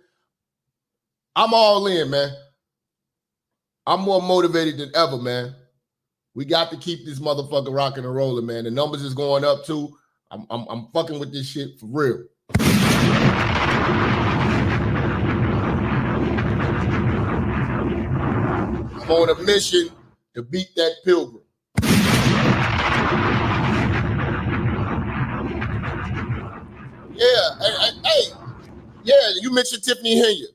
I'm all in, man. I'm more motivated than ever, man. We got to keep this motherfucker rocking and rolling, man. The numbers is going up, too. I'm fucking with this shit for real. I'm on a mission to beat that pilgrim. Yeah, hey, yeah, you mentioned Tiffany Henry.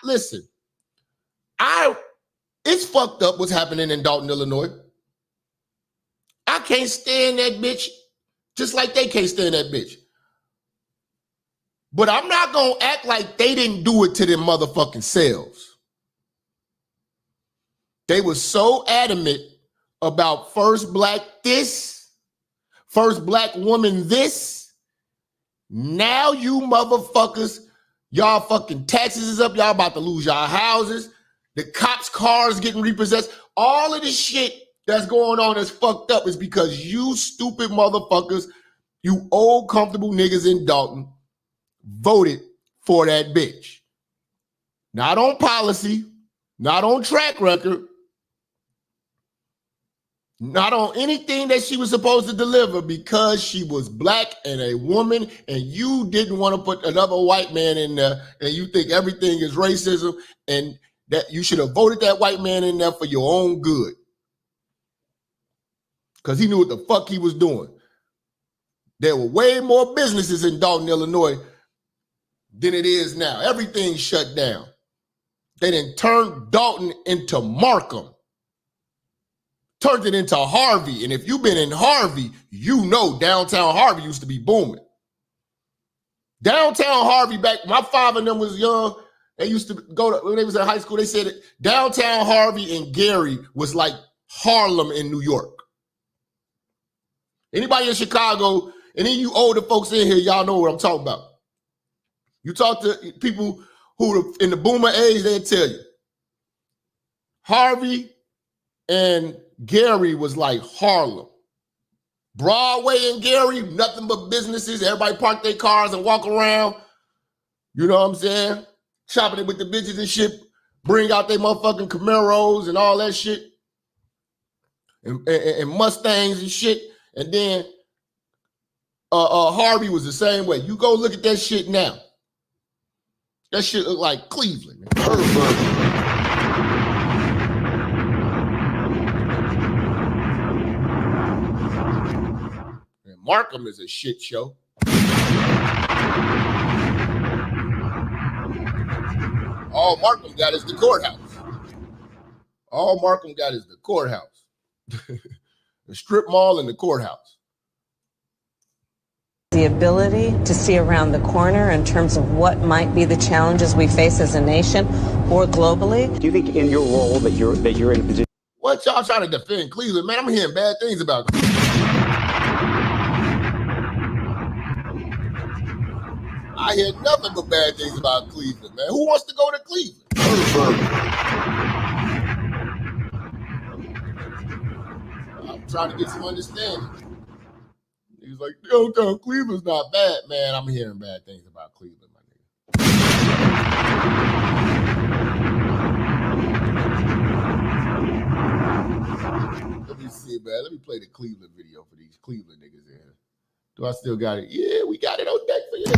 Listen, it's fucked up what's happening in Dalton, Illinois. I can't stand that bitch, just like they can't stand that bitch. But I'm not gonna act like they didn't do it to them motherfucking selves. They were so adamant about first black this, first black woman this. Now you motherfuckers, y'all fucking taxes is up. Y'all about to lose y'all houses. The cops' cars getting repossessed. All of this shit that's going on that's fucked up is because you stupid motherfuckers, you old comfortable niggas in Dalton voted for that bitch. Not on policy, not on track record, not on anything that she was supposed to deliver, because she was black and a woman, and you didn't want to put another white man in there, and you think everything is racism, and that you should have voted that white man in there for your own good. Because he knew what the fuck he was doing. There were way more businesses in Dalton, Illinois than it is now. Everything's shut down. They didn't turn Dalton into Markham. Turned it into Harvey. And if you've been in Harvey, you know downtown Harvey used to be booming. Downtown Harvey, back my father and them was young, they used to go to, when they was in high school, they said that downtown Harvey and Gary was like Harlem in New York. Anybody in Chicago, and then you older folks in here, y'all know what I'm talking about. You talk to people who are in the boomer age, they'll tell you. Harvey and Gary was like Harlem. Broadway and Gary, nothing but businesses. Everybody park their cars and walk around. You know what I'm saying? Shopping it with the bitches and shit. Bring out their motherfucking Camaros and all that shit. And Mustangs and shit. And then Harvey was the same way. You go look at that shit now. That shit look like Cleveland. Man. Perfect. Markham is a shit show. All Markham got is the courthouse. All Markham got is the courthouse. The strip mall and the courthouse.
The ability to see around the corner in terms of what might be the challenges we face as a nation or globally.
Do you think in your role that you're in a position?
What y'all trying to defend Cleveland? Man, I'm hearing bad things about Cleveland. I hear nothing but bad things about Cleveland, man. Who wants to go to Cleveland? I'm trying to get some understanding. He's like, downtown Cleveland's not bad. Man, I'm hearing bad things about Cleveland, my nigga. Let me see, man. Let me play the Cleveland video for these Cleveland niggas in here. Do I still got it? Yeah, we got it on deck for you.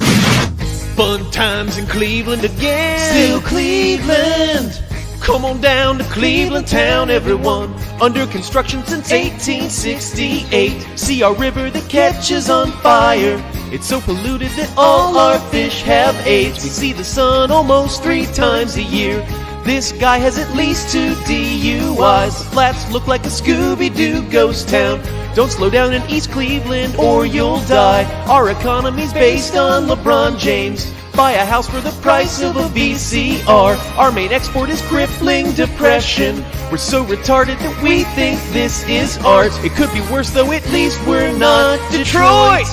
Fun times in Cleveland again. Still Cleveland. Come on down to Cleveland town, everyone. Under construction since 1868. See our river that catches on fire. It's so polluted that all our fish have AIDS. We see the sun almost 3 times a year. This guy has at least 2 DUIs. The flats look like a Scooby-Doo ghost town. Don't slow down in East Cleveland or you'll die. Our economy's based on LeBron James. Buy a house for the price of a VCR. Our main export is crippling depression. We're so retarded that we think this is art. It could be worse though, at least we're not Detroit.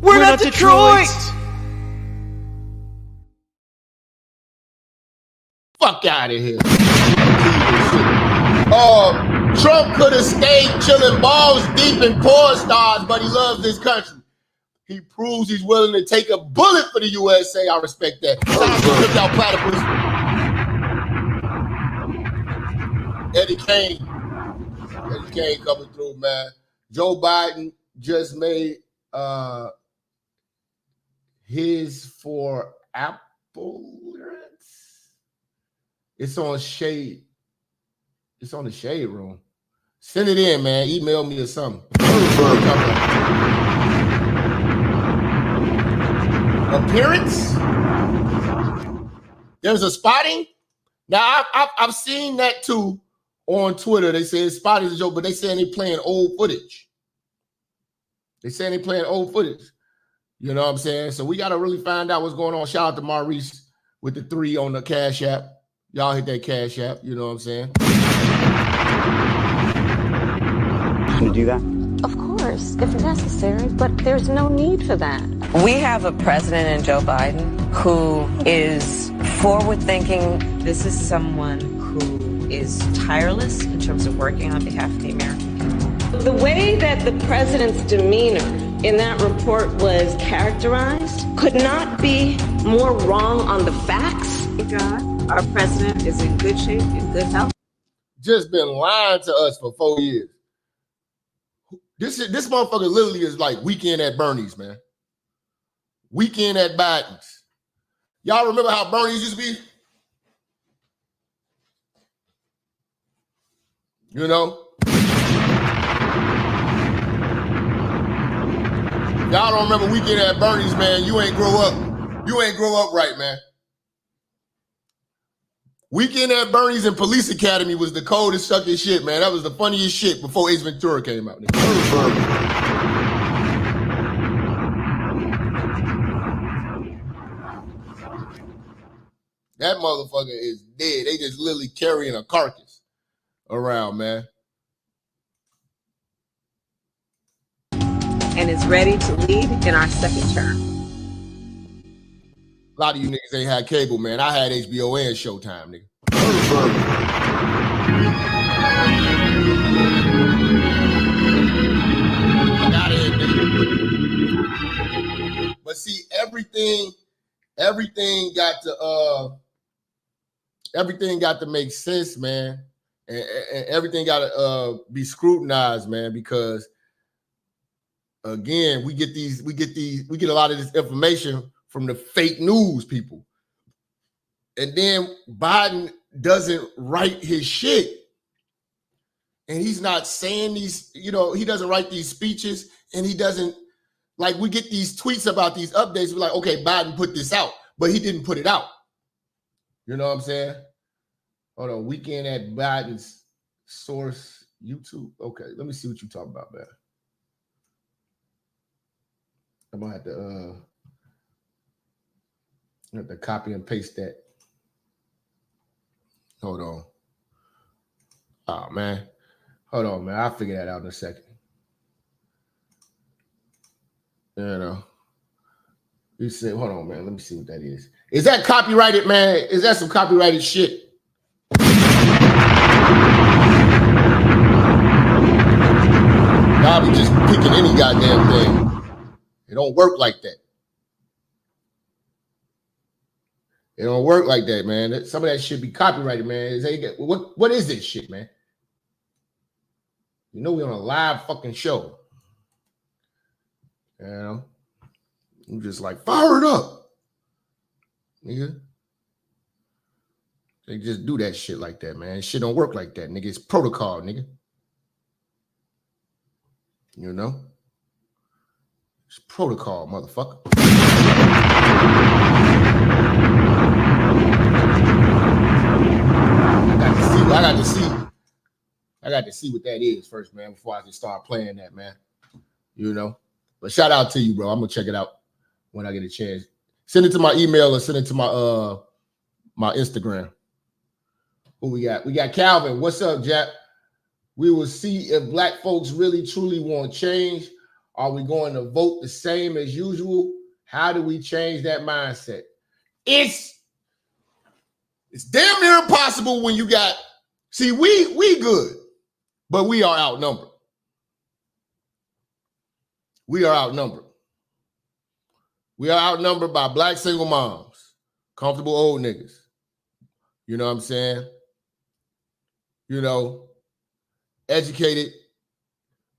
We're not Detroit.
Fuck out of here. Trump could have stayed chilling balls deep in porn stars, but he loves this country. He proves he's willing to take a bullet for the USA. I respect that. Eddie Kane. Eddie Kane coming through, man. Joe Biden just made his for Apple. It's on Shade. It's on the Shade Room. Send it in, man. Email me or something. Appearance? There's a spotting? Now, I've seen that too on Twitter. They say it's spotting is a joke, but they saying they playing old footage. They saying they playing old footage. You know what I'm saying? So we got to really find out what's going on. Shout out to Maurice with the 3 on the Cash App. Y'all hit that Cash App. You know what I'm saying?
Can you do that?
Of course, if necessary, but there's no need for that. We have a president in Joe Biden who is forward-thinking. This is someone who is tireless in terms of working on behalf of the American people. The way that the president's demeanor in that report was characterized could not be more wrong on the facts. God, our president is in good shape, in good health.
Just been lying to us for 4 years. This motherfucker literally is like Weekend at Bernie's, man. Weekend at Biden's. Y'all remember how Bernie's used to be? You know? Y'all don't remember Weekend at Bernie's, man. You ain't grow up. You ain't grow up right, man. Weekend at Bernie's and Police Academy was the coldest sucking shit, man. That was the funniest shit before Ace Ventura came out. That motherfucker is dead. They just literally carrying a carcass around, man.
and is ready to lead in our second term.
A lot of you niggas ain't had cable, man. I had HBO and Showtime, nigga. Got it, nigga. But see, everything got to make sense, man. And everything got to be scrutinized, man, because again, we get a lot of this information from the fake news people. And then Biden doesn't write his shit. And he's not saying these, he doesn't write these speeches, and he doesn't, like, we get these tweets about these updates. We're like, okay, Biden put this out, but he didn't put it out. You know what I'm saying? Hold on, weekend at Biden's source, YouTube. Okay, let me see what you talking about, man. I'm gonna have to copy and paste that. Hold on. Oh man. Hold on, man. I'll figure that out in a second. You said, hold on, man. Let me see what that is. Is that copyrighted, man? Is that some copyrighted shit? Y'all be just picking any goddamn thing. It don't work like that. It don't work like that, man. Some of that shit be copyrighted, man. What is this shit, man? You know we on a live fucking show. I'm just like, fire it up, nigga. They just do that shit like that, man. Shit don't work like that, nigga. It's protocol, nigga. It's protocol, motherfucker. I got to see what that is first, man, before I can start playing that, man. But shout out to you, bro. I'm gonna check it out when I get a chance. Send it to my email or send it to my my Instagram. Who we got? We got Calvin. What's up, Jap? We will see if black folks really truly want change. Are we going to vote the same as usual? How do we change that mindset? It's damn near impossible when you got, see, we good, but we are outnumbered. We are outnumbered. We are outnumbered by black single moms, comfortable old niggas. You know what I'm saying? Educated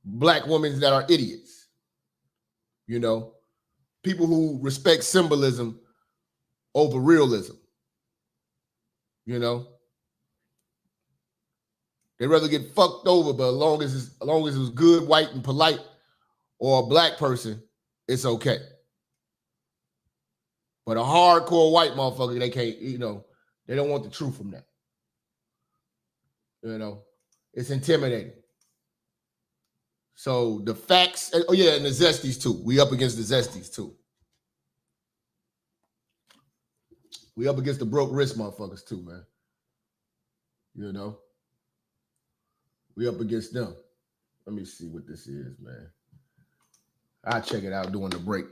black women that are idiots. People who respect symbolism over realism. They'd rather get fucked over, but as long as it was good, white, and polite, or a black person, it's okay. But a hardcore white motherfucker, they can't, they don't want the truth from that. It's intimidating. So the facts, and the Zesties too. We up against the Zesties too. We up against the broke wrist motherfuckers too, man. We up against them. Let me see what this is, man. I'll check it out during the break.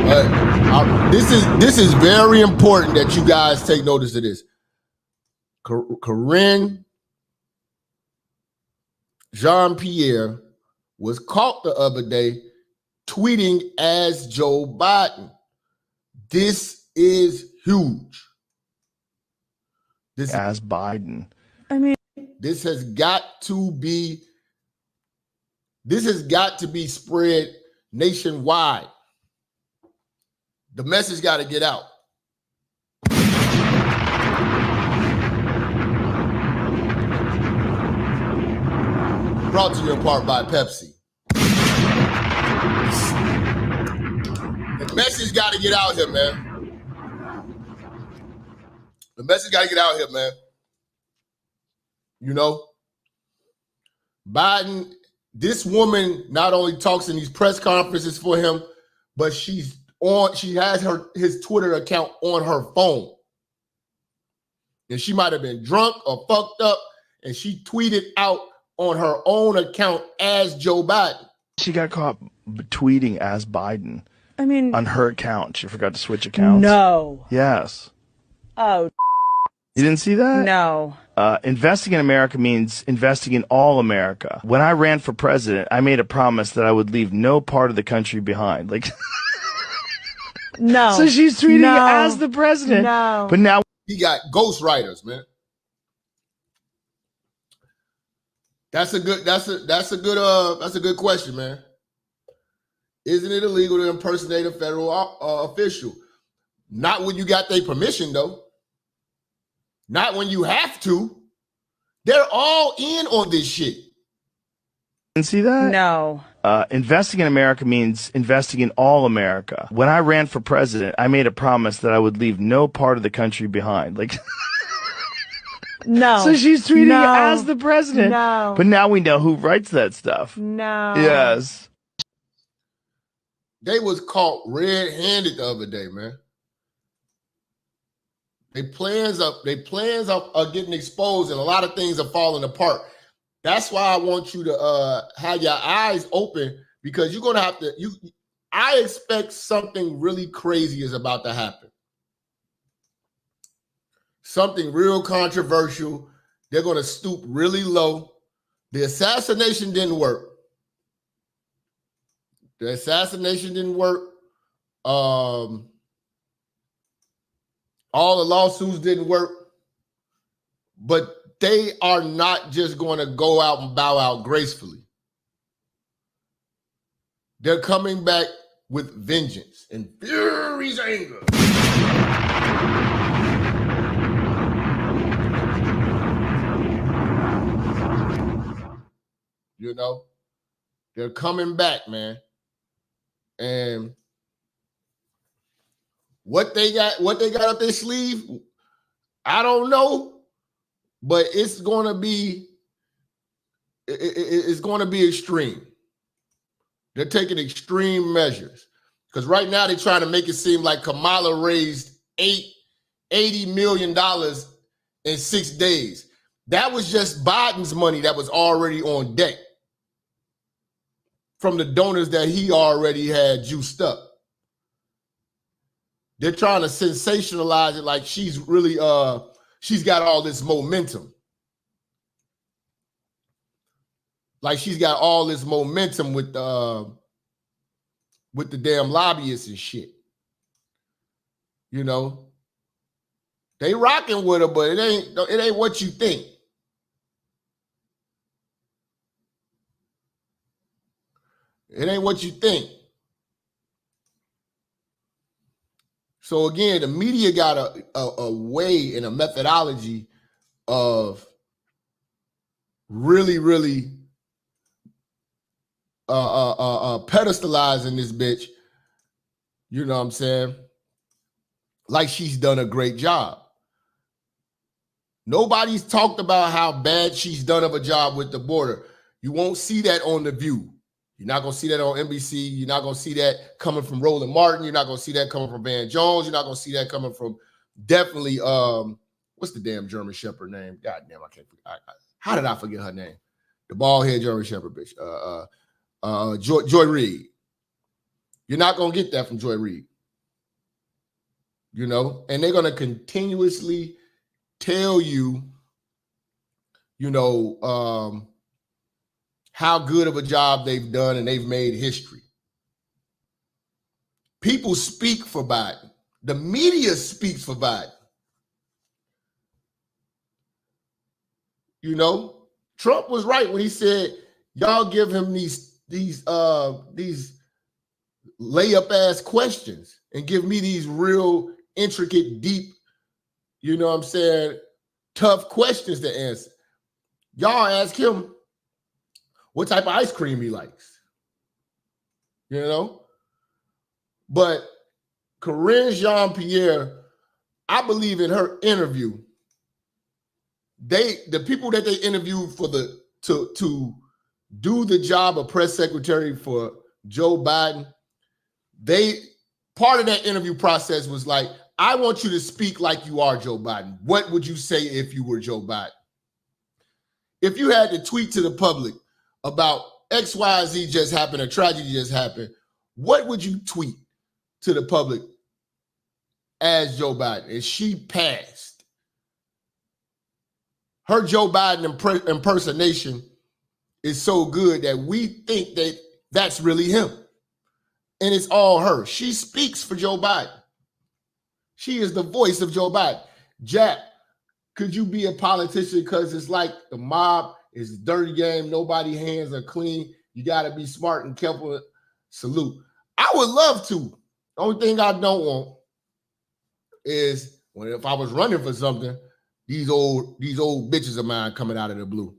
But this is very important that you guys take notice of this. Corinne Jean-Pierre was caught the other day tweeting as Joe Biden. This is huge.
As Biden.
This has got to be spread nationwide. The message got to get out. Brought to you in part by Pepsi. The message got to get out here, man. The message got to get out here, man. Biden, this woman not only talks in these press conferences for him, but she has his Twitter account on her phone. And she might have been drunk or fucked up, and she tweeted out on her own account as Joe Biden.
She got caught tweeting as Biden.
I mean,
on her account. She forgot to switch accounts.
No.
Yes.
Oh.
You didn't see that?
No.
Investing in America means investing in all America. When I ran for president, I made a promise that I would leave no part of the country behind. Like,
no.
So she's tweeting as the president.
No.
But now
he got ghostwriters, man. That's a good question, man. Isn't it illegal to impersonate a federal official? Not when you got their permission, though. Not when you have to. They're all in on this shit.
Didn't see that?
No.
Investing in America means investing in all America. When I ran for president, I made a promise that I would leave no part of the country behind. Like,
no.
So she's tweeting as the president.
No.
But now we know who writes that stuff.
No.
Yes.
They was caught red-handed the other day, man. Their plans are getting exposed, and a lot of things are falling apart. That's why I want you to have your eyes open, because you're gonna have to. I expect something really crazy is about to happen. Something real controversial. They're gonna stoop really low. The assassination didn't work. The assassination didn't work. All the lawsuits didn't work. But they are not just going to go out and bow out gracefully. They're coming back with vengeance and furious anger. You know, they're coming back, man. And what they got up their sleeve, I don't know, but it's going to be extreme. They're taking extreme measures, because right now they're trying to make it seem like Kamala raised $80 million in 6 days. That was just Biden's money that was already on deck from the donors that he already had juiced up. They're trying to sensationalize it like she's really she's got all this momentum. Like she's got all this momentum with the damn lobbyists and shit. You know, they rocking with her, but it ain't what you think. It ain't what you think. So again, the media got a way and a methodology of really pedestalizing this bitch. You know what I'm saying? Like she's done a great job. Nobody's talked about how bad she's done of a job with the border. You won't see that on The View. You're not going to see that on NBC. You're not going to see that coming from Roland Martin. You're not going to see that coming from Van Jones. You're not going to see that coming from definitely, what's the damn German Shepherd name? God damn, I can't forget. How did I forget her name? The bald-head German Shepherd bitch. Joy Reid. You're not going to get that from Joy Reid. You know? And they're going to continuously tell you, you know, how good of a job they've done, and they've made history. People speak for Biden. The media speaks for Biden. You know, Trump was right when he said, y'all give him these layup ass questions and give me these real intricate, deep, you know what I'm saying, tough questions to answer. Y'all ask him what type of ice cream he likes, you know? But Karine Jean-Pierre, I believe in her interview, the people that they interviewed for to do the job of press secretary for Joe Biden, part of that interview process was like, I want you to speak like you are Joe Biden. What would you say if you were Joe Biden? if you had to tweet to the public about X, Y, Z just happened, a tragedy just happened, what would you tweet to the public as Joe Biden? And she passed. Her Joe Biden impersonation is so good that we think that that's really him. And it's all her. She speaks for Joe Biden. She is the voice of Joe Biden. Jap, could you be a politician? Because it's like the mob is a dirty game. Nobody's hands are clean. You got to be smart and careful. Salute. I would love to. Only thing I don't want is if I was running for something, these old bitches of mine coming out of the blue.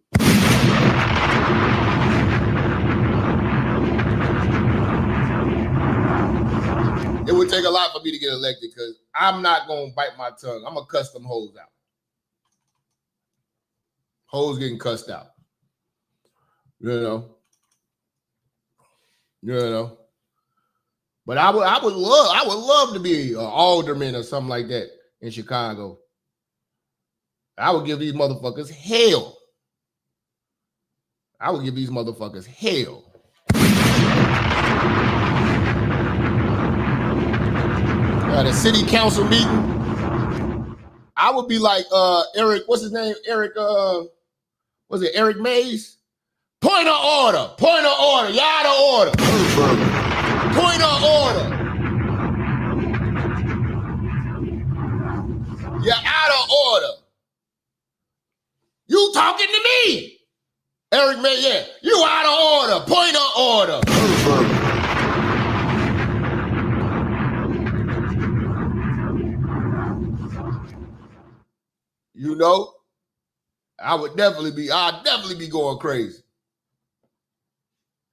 It would take a lot for me to get elected because I'm not going to bite my tongue. I'm going to cuss them hoes out. Hoes getting cussed out. You know. But I would love to be an alderman or something like that in Chicago. I would give these motherfuckers hell. At a city council meeting, I would be like Eric, what's his name? Eric, was it Eric Mays? Point of order. You're out of order. Point of order. You're out of order. You talking to me? Eric Mays, yeah. You out of order. Point of order. You know, I'd definitely be going crazy.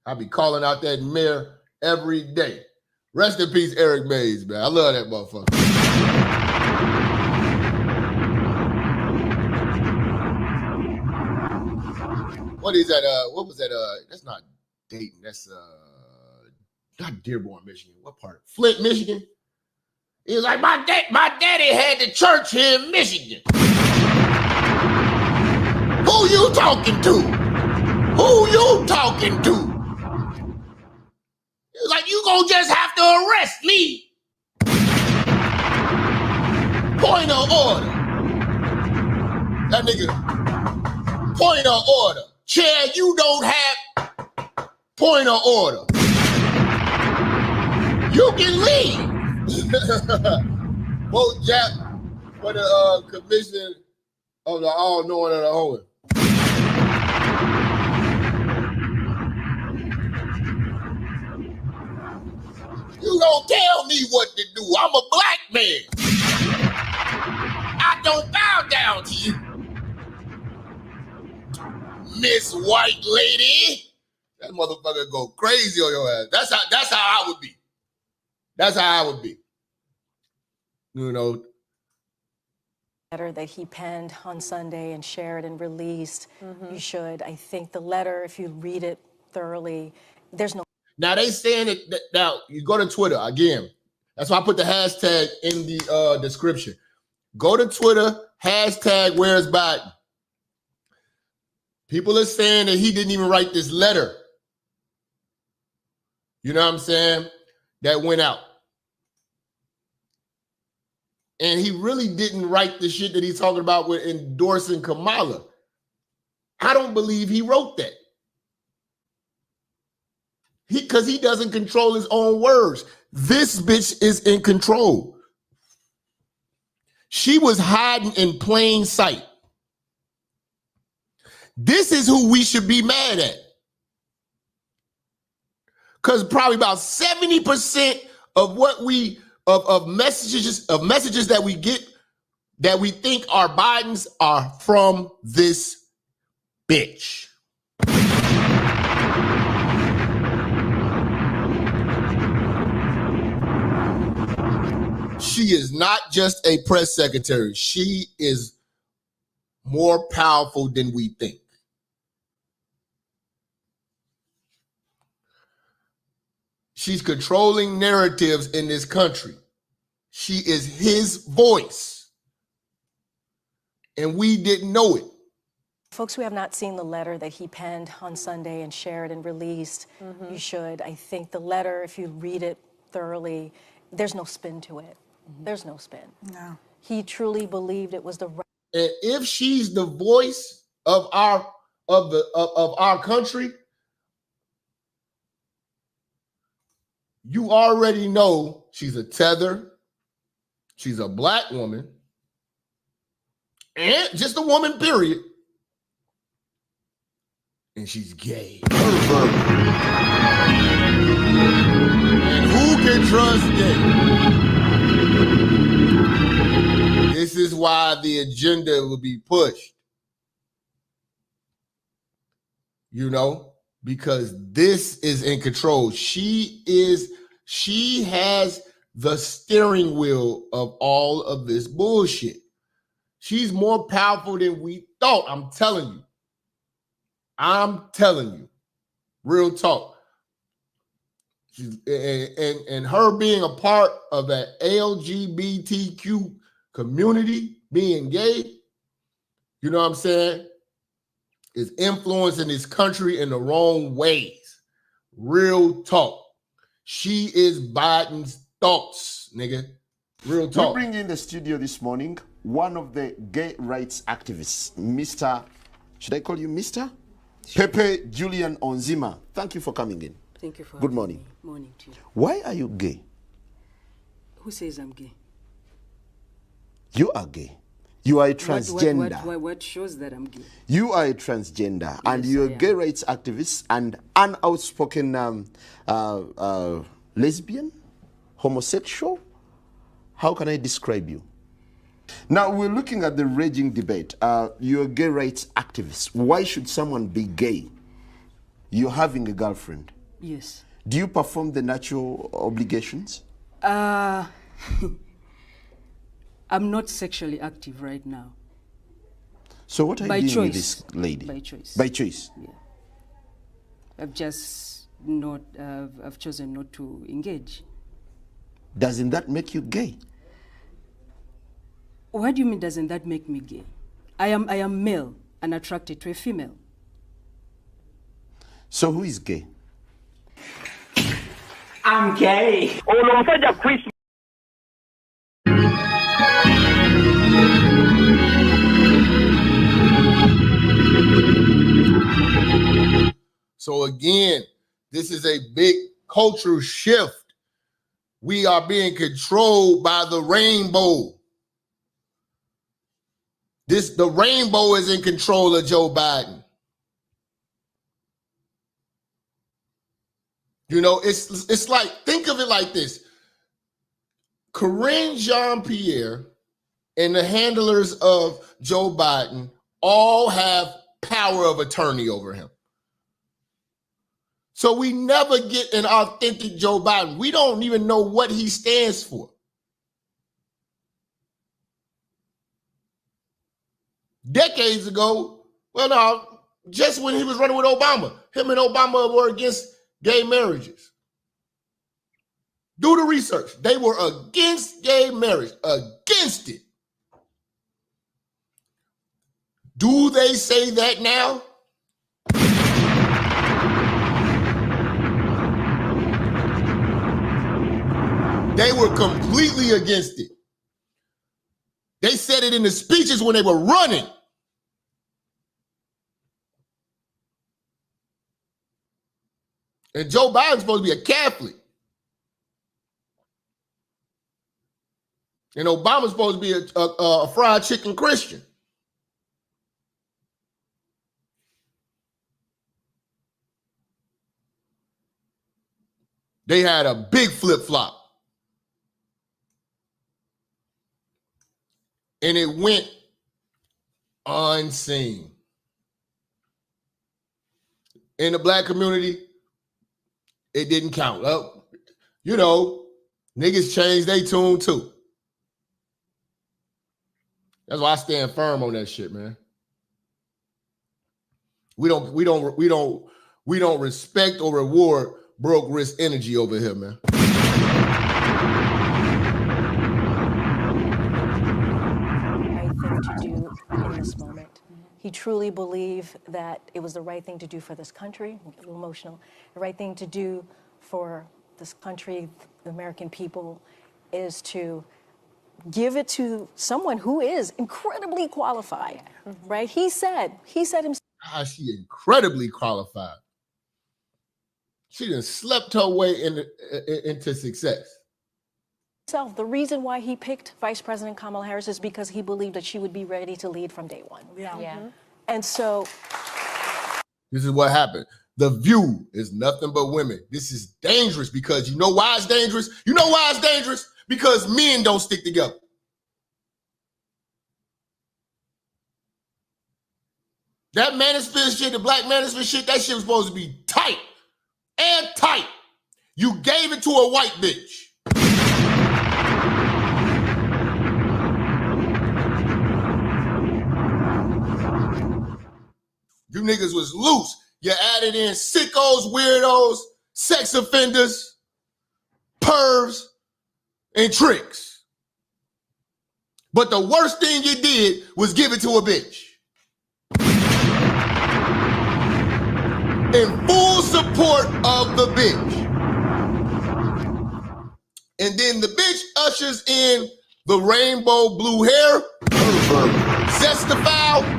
I'd be calling out that mayor every day. Rest in peace, Eric Mays, man. I love that motherfucker. What is that? What was that? That's not Dayton. That's not Dearborn, Michigan. What part? Flint, Michigan. He was like, my daddy had the church here in Michigan. Who you talking to? He was like, you gonna just have to arrest me. Point of order. That nigga, point of order. Chair, you don't have point of order. You can leave. Vote Jap for the commission of the all-knowing and the holy. You don't tell me what to do. I'm a black man. I don't bow down to you, Miss White Lady. That motherfucker go crazy on your ass. That's how I would be. You know.
Letter that he penned on Sunday and shared and released. You should. I think the letter, if you read it thoroughly, there's no.
Now they saying that now you go to Twitter again. That's why I put the hashtag in the description. Go to Twitter, hashtag where's Biden. People are saying that he didn't even write this letter. You know what I'm saying? That went out. And he really didn't write the shit that he's talking about with endorsing Kamala. I don't believe he wrote that. Because he doesn't control his own words. This bitch is in control. She was hiding in plain sight. This is who we should be mad at. Because probably about 70% of what we of messages that we get that we think are Biden's are from this bitch. She is not just a press secretary. She is more powerful than we think. She's controlling narratives in this country. She is his voice. And we didn't know it.
Folks who have not seen the letter that he penned on Sunday and shared and released, you should. I think the letter, if you read it thoroughly, there's no spin to it. There's no spin.
No.
He truly believed it was the right.
And if she's the voice of our country, you already know she's a tether, she's a black woman, and just a woman, period. And she's gay. And who can trust gay? This is why the agenda will be pushed. You know, because this is in control. She has the steering wheel of all of this bullshit. She's more powerful than we thought. I'm telling you. Real talk. And her being a part of that LGBTQ community, being gay, you know what I'm saying, is influencing this country in the wrong ways. Real talk. She is Biden's thoughts, nigga. Real talk.
We bring in the studio this morning one of the gay rights activists, Mr. Should I call you Mr? Pepe Julian Onzima. Thank you for coming in.
Thank you for
Good
having
morning.
me. Morning to you.
Why are you gay?
Who says I'm gay?
You are gay. You are a transgender.
What shows that I'm gay?
You are a transgender,
Yes,
and you're a
I
gay rights activist and an outspoken lesbian, homosexual. How can I describe you? Now, we're looking at the raging debate. You're a gay rights activist. Why should someone be gay? You're having a girlfriend.
Yes.
Do you perform the natural obligations?
I'm not sexually active right now.
So what are
By
you doing with
choice.
this lady?
By choice.
By choice?
Yeah. I've just not, I've chosen not to engage.
Doesn't that make you gay?
What do you mean, doesn't that make me gay? I am male and attracted to a female.
So who is gay?
I'm gay.
So again, this is a big cultural shift. We are being controlled by the rainbow. The rainbow is in control of Joe Biden. You know, it's like, think of it like this. Corinne Jean-Pierre and the handlers of Joe Biden all have power of attorney over him. So we never get an authentic Joe Biden. We don't even know what he stands for. Decades ago, well, no, just when he was running with Obama, him and Obama were against gay marriages. Do the research. They were against gay marriage, against it. Do they say that now? They were completely against it. They said it in the speeches when they were running. And Joe Biden's supposed to be a Catholic. And Obama's supposed to be a fried chicken Christian. They had a big flip-flop. And it went unseen. In the black community, it didn't count. You know, niggas changed their tune too. That's why I stand firm on that shit, man. We don't respect or reward broke risk energy over here, man.
Right thing to do in this moment. He truly believed that it was the right thing to do for this country. I'm getting a little emotional. The right thing to do for this country, the American people, is to give it to someone who is incredibly qualified, right? He said himself.
She incredibly qualified. She done slept her way into success.
The reason why he picked Vice President Kamala Harris is because he believed that she would be ready to lead from day one. And so
this is what happened. The View is nothing but women. This is dangerous because you know why it's dangerous? You know why it's dangerous? Because men don't stick together. That manosphere shit, the black manosphere shit, that shit was supposed to be tight and tight. You gave it to a white bitch. You niggas was loose. You added in sickos, weirdos, sex offenders, pervs, and tricks. But the worst thing you did was give it to a bitch. In full support of the bitch. And then the bitch ushers in the rainbow blue hair, Zestifowl,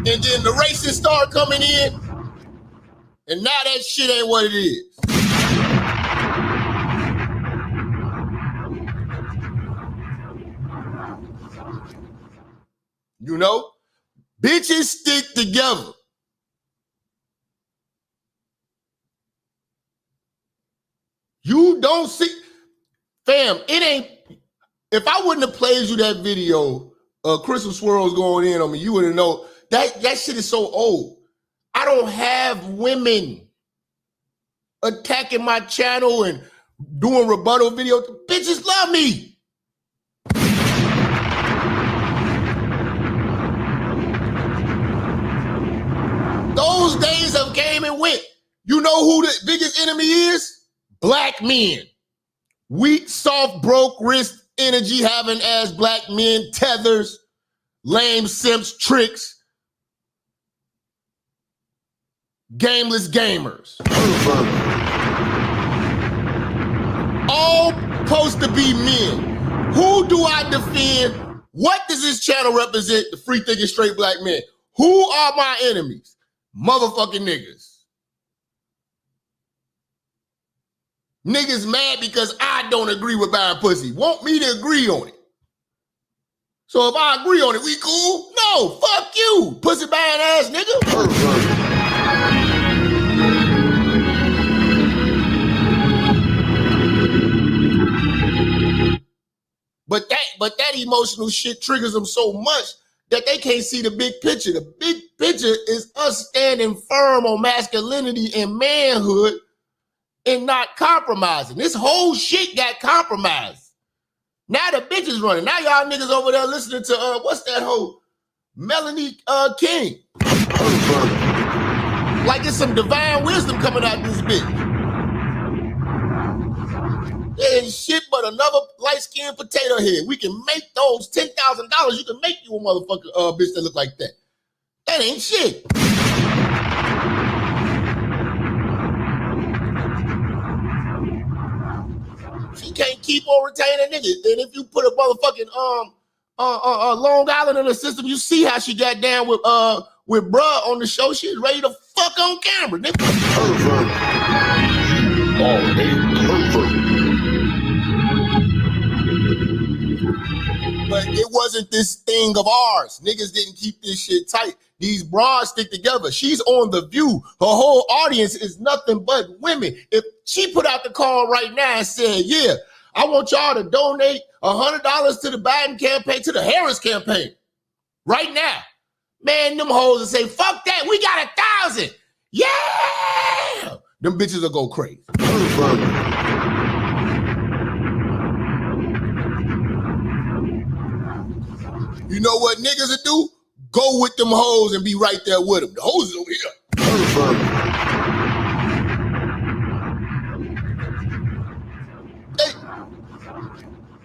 and then the racists start coming in, and now that shit ain't what it is. You know, bitches stick together. You don't see, fam, it ain't, if I wouldn't have played you that video of Crystal Swirls going in on me, you wouldn't know. That shit is so old. I don't have women attacking my channel and doing rebuttal videos. Bitches love me. Those days have came and went. You know who the biggest enemy is? Black men. Weak, soft, broke wrist energy having ass black men, tethers, lame simps, tricks. Gameless gamers. All supposed to be men. Who do I defend? What does this channel represent? The free thinking straight black men. Who are my enemies? Motherfucking niggas. Niggas mad because I don't agree with buying pussy. Want me to agree on it. So if I agree on it, we cool? No, fuck you, pussy buying ass nigga. But that emotional shit triggers them so much that they can't see the big picture. The big picture is us standing firm on masculinity and manhood and not compromising. This whole shit got compromised. Now the bitch is running. Now y'all niggas over there listening to, what's that hoe? Melanie King. Like it's some divine wisdom coming out this bitch. There ain't shit but another light-skinned potato head. We can make those $10,000. You can make you a motherfucker bitch that look like that. That ain't shit. She can't keep on retaining niggas. And if you put a motherfucking Long Island in the system, you see how she got down with bruh on the show. She's ready to fuck on camera, nigga. Pervert. Oh, they pervert. But it wasn't this thing of ours. Niggas didn't keep this shit tight. These bras stick together. She's on The View. Her whole audience is nothing but women. If she put out the call right now and said, yeah, I want y'all to donate $100 to the Biden campaign, to the Harris campaign, right now. Man, them hoes will say, fuck that, we got 1,000. Yeah! Them bitches will go crazy. You know what niggas will do? Go with them hoes and be right there with them. The hoes over here.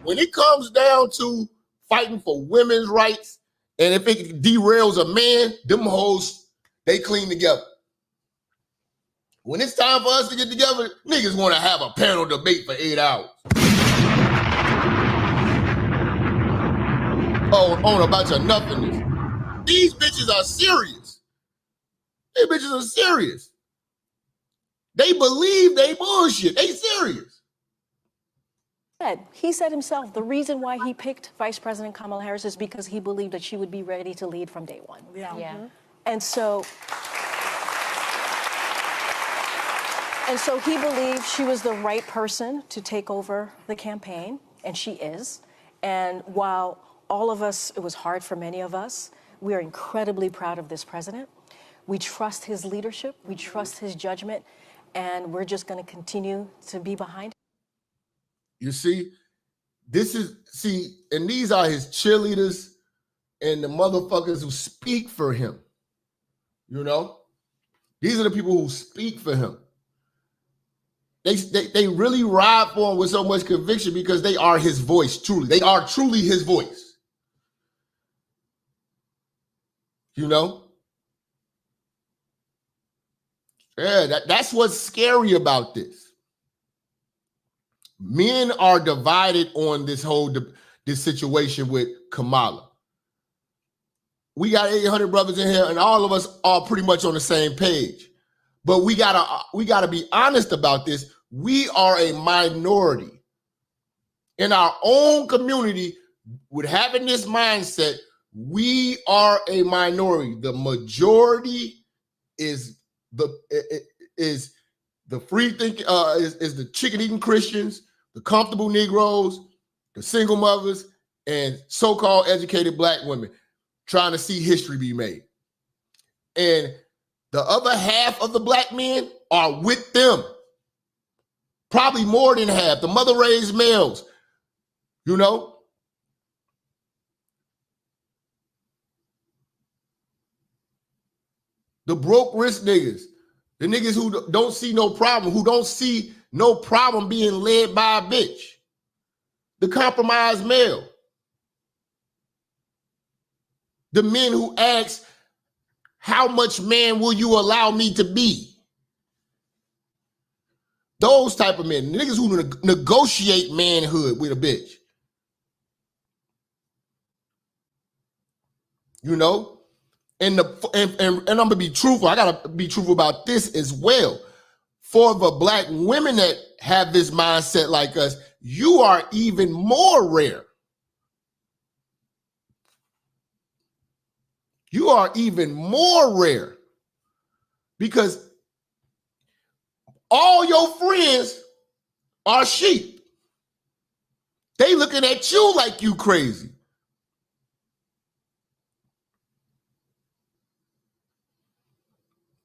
When it comes down to fighting for women's rights And if it derails a man, them hoes, they clean together. When it's time for us to get together, niggas want to have a panel debate for 8 hours. Oh, on a bunch of nothingness. These bitches are serious. These bitches are serious. They believe they bullshit. They serious.
He said himself, the reason why he picked Vice President Kamala Harris is because he believed that she would be ready to lead from day one.
Yeah.
And so he believed she was the right person to take over the campaign, and she is. And while all of us, it was hard for many of us, we are incredibly proud of this president. We trust his leadership, we trust his judgment, and we're just going to continue to be behind him.
You see, and these are his cheerleaders and the motherfuckers who speak for him. You know? These are the people who speak for him. They really ride for him with so much conviction because they are his voice, truly. They are truly his voice. You know? Yeah, that's what's scary about this. Men are divided on this situation with Kamala. We got 800 brothers in here, and all of us are pretty much on the same page. But we gotta be honest about this. We are a minority in our own community with having this mindset. We are a minority. The majority is the free thinking, is the chicken eating Christians, the comfortable Negroes, the single mothers, and so-called educated black women trying to see history be made. And the other half of the black men are with them. Probably more than half, the mother-raised males, you know? The broke rich niggas, the niggas who don't see no problem, who don't see no problem being led by a bitch. The compromised male. The men who ask, how much man will you allow me to be? Those type of men, niggas who negotiate manhood with a bitch. You know? And I'm gonna be truthful. I gotta be truthful about this as well. For the black women that have this mindset like us, you are even more rare. You are even more rare because all your friends are sheep. They looking at you like you crazy.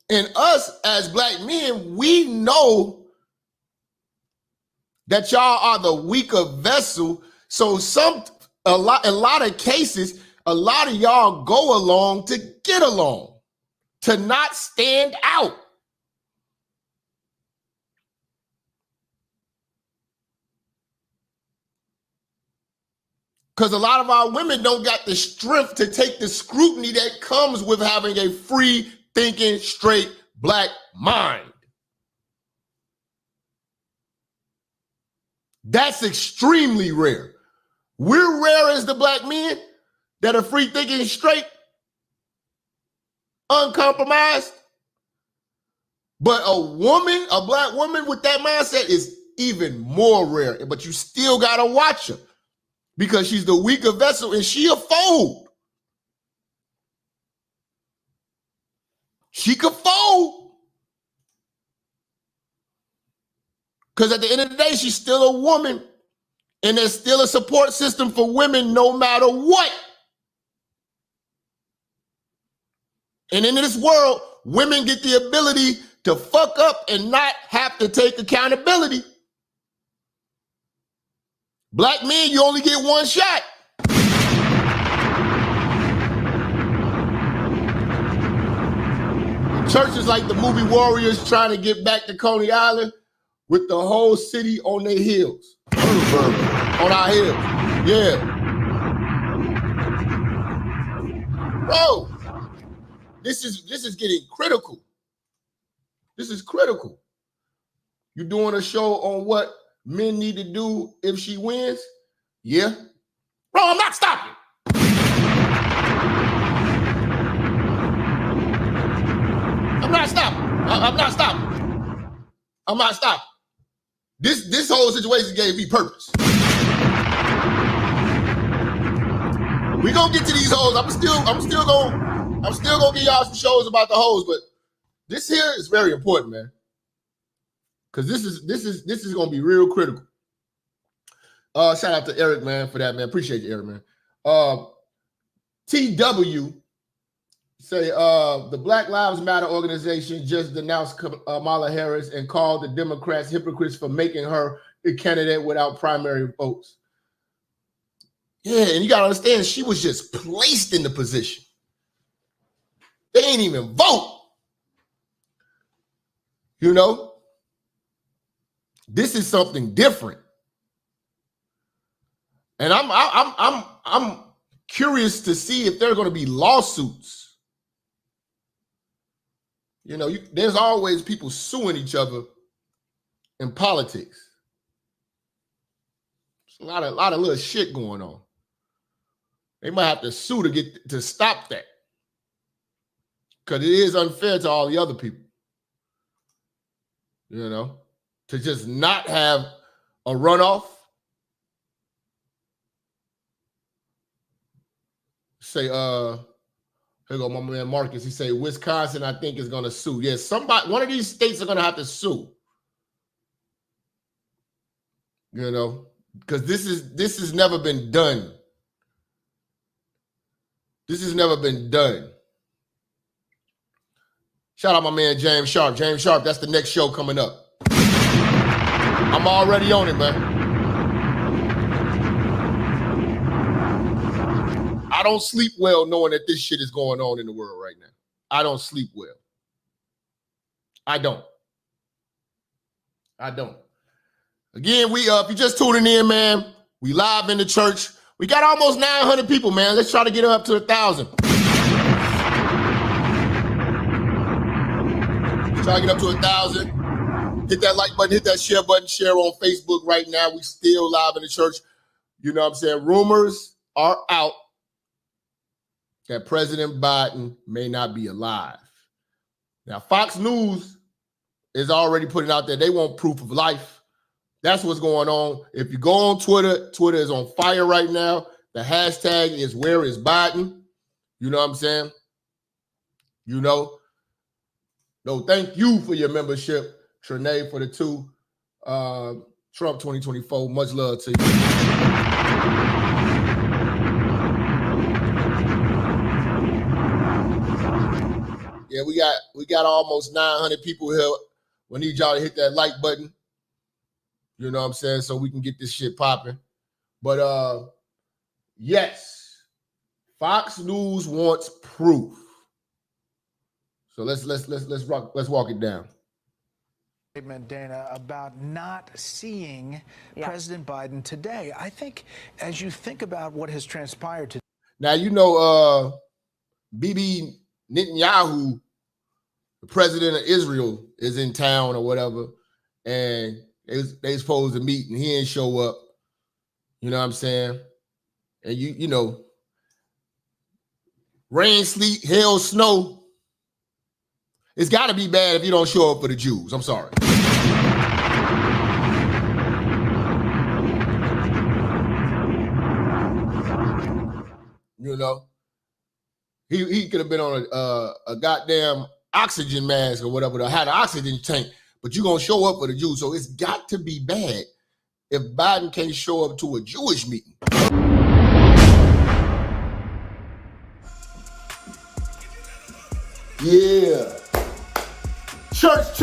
And us as black men, we know that y'all are the weaker vessel. So a lot of cases, a lot of y'all go along to get along, to not stand out. Because a lot of our women don't got the strength to take the scrutiny that comes with having a free thinking, straight black mind. That's extremely rare. We're rare as the black men that are free thinking, straight, uncompromised. But a woman, a black woman with that mindset is even more rare. But you still gotta watch her because she's the weaker vessel and she a fold. She could fold. Because at the end of the day, she's still a woman. And there's still a support system for women no matter what. And in this world, women get the ability to fuck up and not have to take accountability. Black men, you only get one shot. Churches like the movie Warriors trying to get back to Coney Island with the whole city on their heels. On our heels. Yeah. Bro, this is getting critical. This is critical. You doing a show on what men need to do if she wins? Yeah. Bro, I'm not stopping. I'm not stopping. I'm not stopping. I'm not stopping. This whole situation gave me purpose. We gonna get to these hoes. I'm still gonna give y'all some shows about the hoes, but this here is very important, man. Cause this is gonna be real critical. Shout out to Eric, man, for that, man. Appreciate you, Eric, man. TW say the Black Lives Matter organization just denounced Kamala Harris and called the Democrats hypocrites for making her a candidate without primary votes. Yeah, and you gotta understand, she was just placed in the position. They ain't even vote. You know, this is something different, and I'm curious to see if there are going to be lawsuits. You know, there's always people suing each other in politics. There's a lot of little shit going on. They might have to sue to stop that, because it is unfair to all the other people. You know, to just not have a runoff. Say, here go my man Marcus. He say Wisconsin, I think, is gonna sue. Yes, one of these states are gonna have to sue. You know, because this has never been done. This has never been done. Shout out my man James Sharp. James Sharp, that's the next show coming up. I'm already on it, man. I don't sleep well knowing that this shit is going on in the world right now. I don't sleep well. I don't. Again, if you're just tuning in, man, we live in the church. We got almost 900 people, man. Let's try to get up to 1,000. Try to get up to 1,000. Hit that like button, hit that share button, share on Facebook right now. We still live in the church. You know what I'm saying? Rumors are out that President Biden may not be alive. Now, Fox News is already putting out there they want proof of life. That's what's going on. If you go on Twitter, Twitter is on fire right now. The hashtag is where is Biden? You know what I'm saying? You know. No, thank you for your membership, Trinae, for the 2. Trump 2024. Much love to you. Yeah, we got almost 900 people here. We need y'all to hit that like button. You know what I'm saying? So we can get this shit popping. But yes, Fox News wants proof. So let's walk it down.
Statement, Dana, about not seeing President Biden today. I think as you think about what has transpired today.
Now, you know, Bibi Netanyahu, the president of Israel, is in town or whatever, and they supposed to meet and he didn't show up. You know what I'm saying? And you know, rain, sleet, hail, snow. It's got to be bad if you don't show up for the Jews. I'm sorry. You know, he could have been on a goddamn oxygen mask or whatever, or had an oxygen tank, but you're going to show up for the Jews. So it's got to be bad if Biden can't show up to a Jewish meeting. Yeah. Church,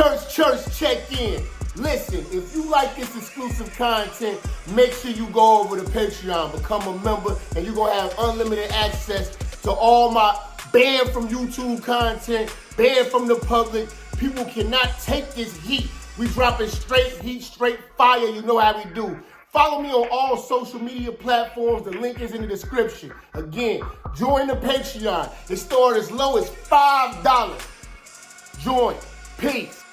check in. Listen, if you like this exclusive content, make sure you go over to Patreon, become a member, and you're going to have unlimited access to all my banned from YouTube content, banned from the public. People cannot take this heat. We dropping straight heat, straight fire. You know how we do. Follow me on all social media platforms. The link is in the description. Again, join the Patreon. It starts as low as $5. Join. Peace.